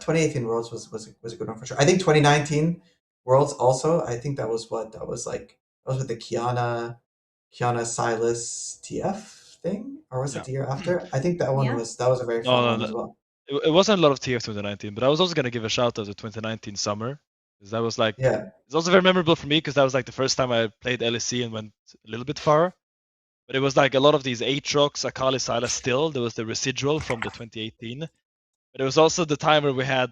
2018 Worlds was a good one for sure. I think 2019 Worlds also. I think that was what that was like. That was with the Kiana Silas TF thing, or was Yeah. it the year after? I think Yeah. that was a very fun No, one no, as well. it wasn't a lot of TF 2019, but I was also gonna give a shout out to 2019 summer because that was like Yeah, it's also very memorable for me because that was like the first time I played LEC and went a little bit far. But it was like a lot of these Aatrox, Akali, Sylas still. There was the residual from the 2018. But it was also the time where we had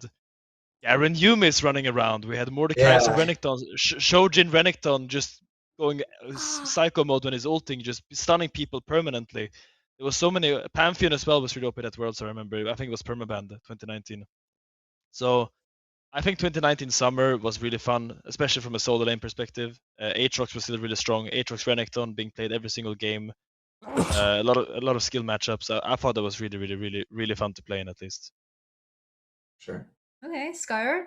Garen Yumis running around. We had Mordekaiser yeah, Renekton, Shojin Renekton just going psycho mode when he's ulting, just stunning people permanently. There was so many. Pantheon as well was really OP at Worlds, I remember. I think it was permabanned 2019. So I think 2019 summer was really fun, especially from a solo lane perspective. Aatrox was still really strong. Aatrox Renekton being played every single game. A lot of skill matchups. I thought that was really fun to play in, at least. Sure. Okay, Skyyart.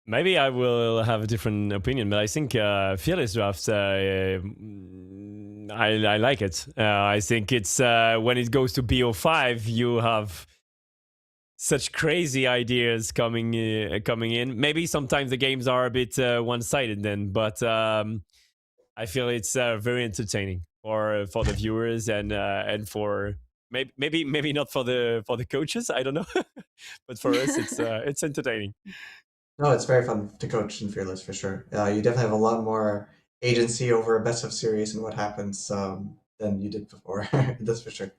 Maybe I will have a different opinion, but I think Fearless Draft, I like it. I think it's when it goes to BO5, you have such crazy ideas coming in. Maybe sometimes the games are a bit one-sided then, but I feel it's very entertaining for the viewers and for maybe not for the coaches. I don't know, but for us, it's entertaining. No, it's very fun to coach in Fearless for sure. You definitely have a lot more agency over a best of series and what happens than you did before. That's for sure.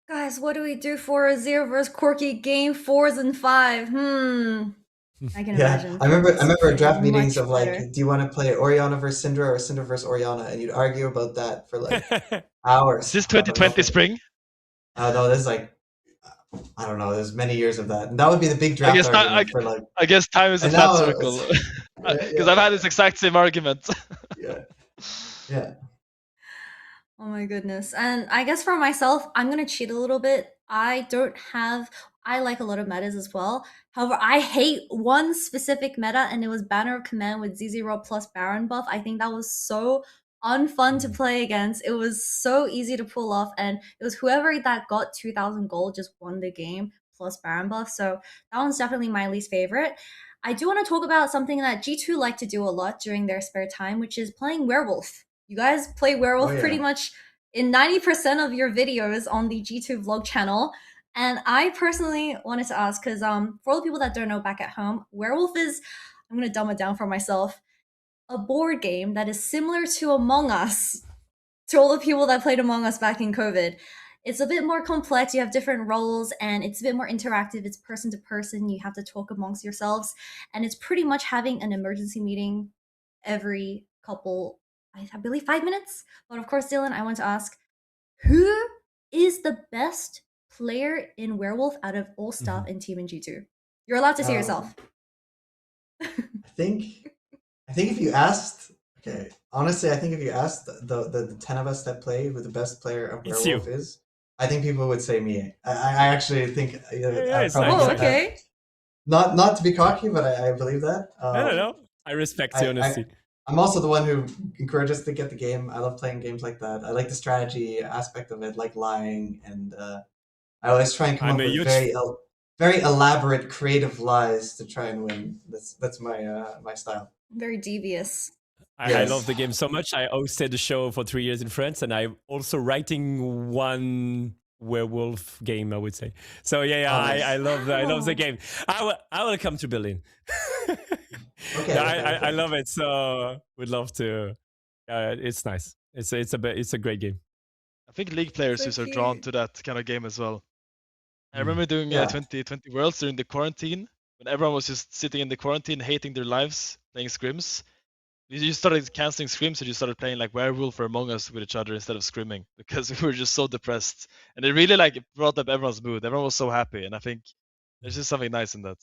Guys, what do we do for a 0 vs Corky game 4s and 5? I can imagine. I remember draft meetings much of like, better. do you want to play Orianna versus Syndra or Syndra versus Orianna? And you'd argue about that for like hours. Is this 2020 spring? No, this is like, I don't know. There's many years of that, and that would be the big draft argument for like. I guess time is a and flat now circle. it's- Because I've had this exact same argument. Yeah. Oh my goodness. And I guess for myself, I'm going to cheat a little bit. I like a lot of metas as well. However, I hate one specific meta, and it was Banner of Command with Z0 plus Baron buff. I think that was so unfun to play against. It was so easy to pull off, and it was whoever that got 2,000 gold just won the game plus Baron buff. So that one's definitely my least favorite. I do want to talk about something that G2 like to do a lot during their spare time, which is playing Werewolf. You guys play Werewolf pretty much in 90% of your videos on the G2 vlog channel. And I personally wanted to ask, because for all the people that don't know back at home, Werewolf is, I'm going to dumb it down for myself, a board game that is similar to Among Us, to all the people that played Among Us back in COVID. It's a bit more complex, you have different roles, and it's a bit more interactive. It's person to person, you have to talk amongst yourselves, and it's pretty much having an emergency meeting every couple, I believe 5 minutes. But of course, Dylan, I want to ask, who is the best player in Werewolf out of all staff in Team in G2? You're allowed to say yourself. I think if you asked, honestly, I think if you asked the 10 of us that play who the best player of Werewolf is, I think people would say me. I actually think I probably okay. Not to be cocky, but I believe that. No. I respect the honesty. I'm also the one who encourages to get the game. I love playing games like that. I like the strategy aspect of it, like lying, and I always try and come up with very elaborate, creative lies to try and win. That's my style. Very devious. I love the game so much. I hosted the show for 3 years in France, and I'm also writing one Werewolf game, I would say. So I love the game. I will come to Berlin. I love it. So would love to. It's nice. It's a great game. I think League players are drawn to that kind of game as well. I remember doing 2020 Worlds during the quarantine, when everyone was just sitting in the quarantine, hating their lives, playing scrims. You started canceling scrims and you started playing like Werewolf or Among Us with each other instead of scrimming, because we were just so depressed. And it really brought up everyone's mood. Everyone was so happy, and I think there's just something nice in that.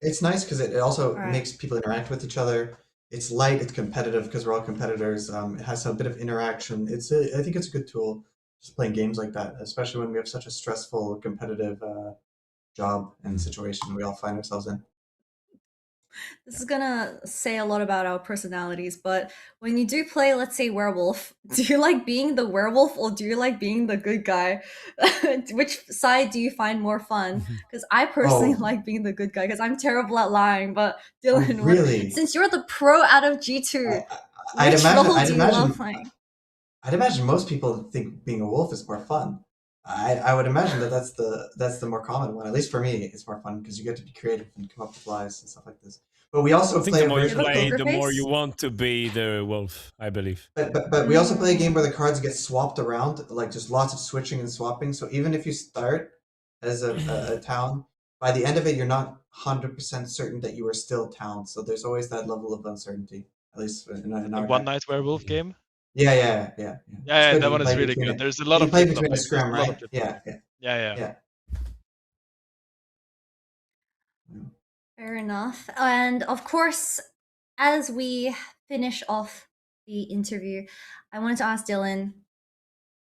It's nice because it also makes people interact with each other. It's light, it's competitive because we're all competitors. It has a bit of interaction. I think it's a good tool, just playing games like that, especially when we have such a stressful, competitive job and situation we all find ourselves in. This is gonna say a lot about our personalities, but when you do play, let's say, Werewolf, do you like being the werewolf or do you like being the good guy? Which side do you find more fun? Because I personally like being the good guy because I'm terrible at lying. But Dylan, really? Since you're the pro out of G2, which role do you love playing? I'd imagine most people think being a wolf is more fun. I would imagine that's the more common one. At least for me, it's more fun because you get to be creative and come up with lies and stuff like this. But we also play the more you play, the more you want to be the wolf, I believe. But we also play a game where the cards get swapped around, like just lots of switching and swapping. So even if you start as a town, by the end of it, you're not 100% certain that you are still town. So there's always that level of uncertainty, at least in our One Night Werewolf game. Yeah. That one is really good. There's a lot of play between a scrum, right? Yeah. Fair enough. And of course, as we finish off the interview, I wanted to ask Dylan,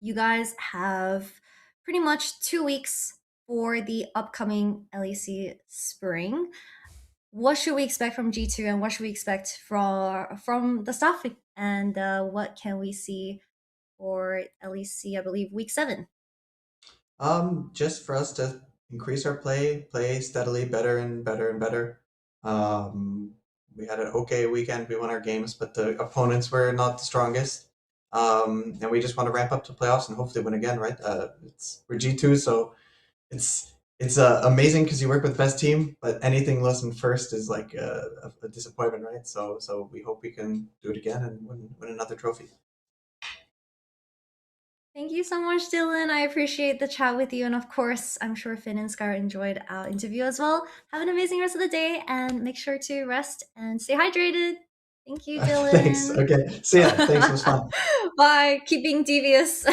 you guys have pretty much 2 weeks for the upcoming LEC spring. What should we expect from G2 and what should we expect from the staff? And what can we see for LEC, I believe, week 7? Just for us to increase our play steadily, better and better and better. We had an okay weekend. We won our games, but the opponents were not the strongest. And we just want to ramp up to playoffs and hopefully win again, right? We're G2, so it's amazing because you work with the best team, but anything less than first is like a disappointment, right? So we hope we can do it again and win another trophy. Thank you so much, Dylan. I appreciate the chat with you. And of course, I'm sure Finn and Skyyart enjoyed our interview as well. Have an amazing rest of the day and make sure to rest and stay hydrated. Thank you, Dylan. Thanks. Okay. See ya. Thanks. It was fun. Bye. Keep being devious.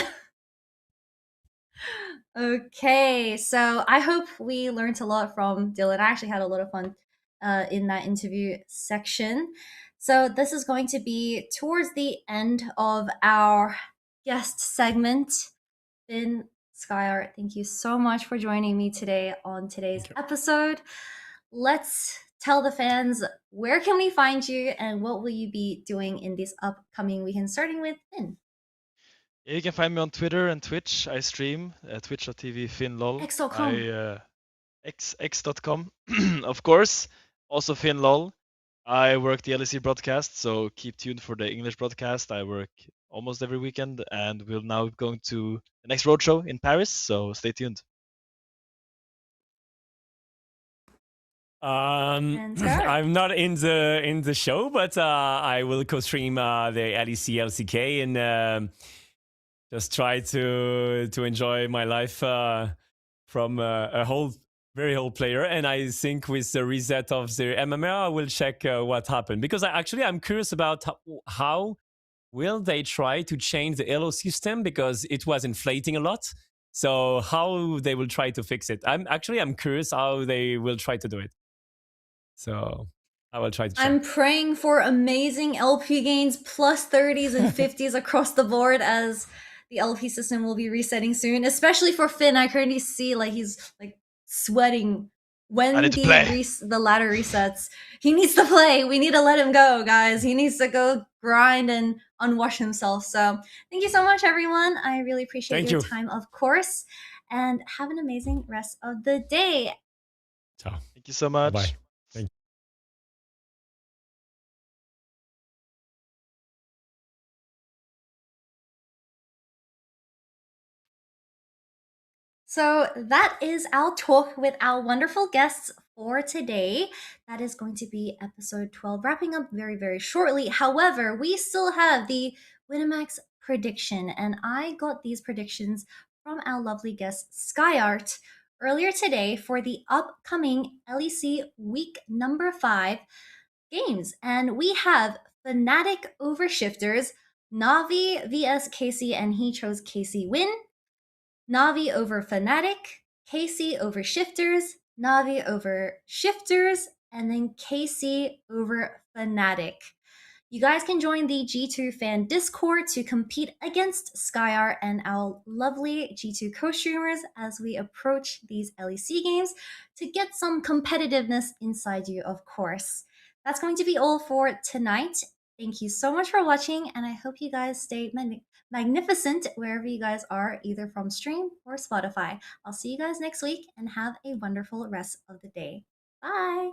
Okay, so I hope we learned a lot from Dylan. I actually had a lot of fun in that interview section. So this is going to be towards the end of our guest segment. Finn, Skyyart, thank you so much for joining me today on today's episode. Let's tell the fans, where can we find you and what will you be doing in this upcoming weekend, starting with Finn? Yeah, you can find me on Twitter and Twitch. I stream twitch.tv FinnLol. X.com. X.com, of course. Also FinnLol. I work the LEC broadcast, so keep tuned for the English broadcast. I work almost every weekend, and we're now going to the next roadshow in Paris, so stay tuned. I'm not in the show, but I will co-stream the LEC LCK and just try to enjoy my life from a very old player. And I think with the reset of the MMR, I will check what happened, because I'm curious about how will they try to change the Elo system, because it was inflating a lot. So how they will try to fix it. I'm curious how they will try to do it. So I will try to check. I'm praying for amazing LP gains, plus 30s and 50s across the board, as the LP system will be resetting soon, especially for Finn. I currently see like he's like sweating when the ladder resets. He needs to play. We need to let him go, guys. He needs to go grind and unwash himself. So thank you so much, everyone. I really appreciate your time, of course. And have an amazing rest of the day. Ciao. Thank you so much. Bye. Thank you. So that is our talk with our wonderful guests for today. That is going to be episode 12, wrapping up very, very shortly. However, we still have the Winamax prediction, and I got these predictions from our lovely guest Skyyart earlier today for the upcoming LEC week number 5 games. And we have Fnatic over Shifters, Navi vs Casey, and he chose Casey win. Navi over Fnatic, Casey over Shifters, Navi over Shifters, and then Casey over Fnatic. You guys can join the G2 fan Discord to compete against Skyyart and our lovely G2 co-streamers as we approach these LEC games to get some competitiveness inside you, of course. That's going to be all for tonight. Thank you so much for watching, and I hope you guys stay magnificent wherever you guys are, either from stream or Spotify. I'll see you guys next week, and have a wonderful rest of the day. Bye!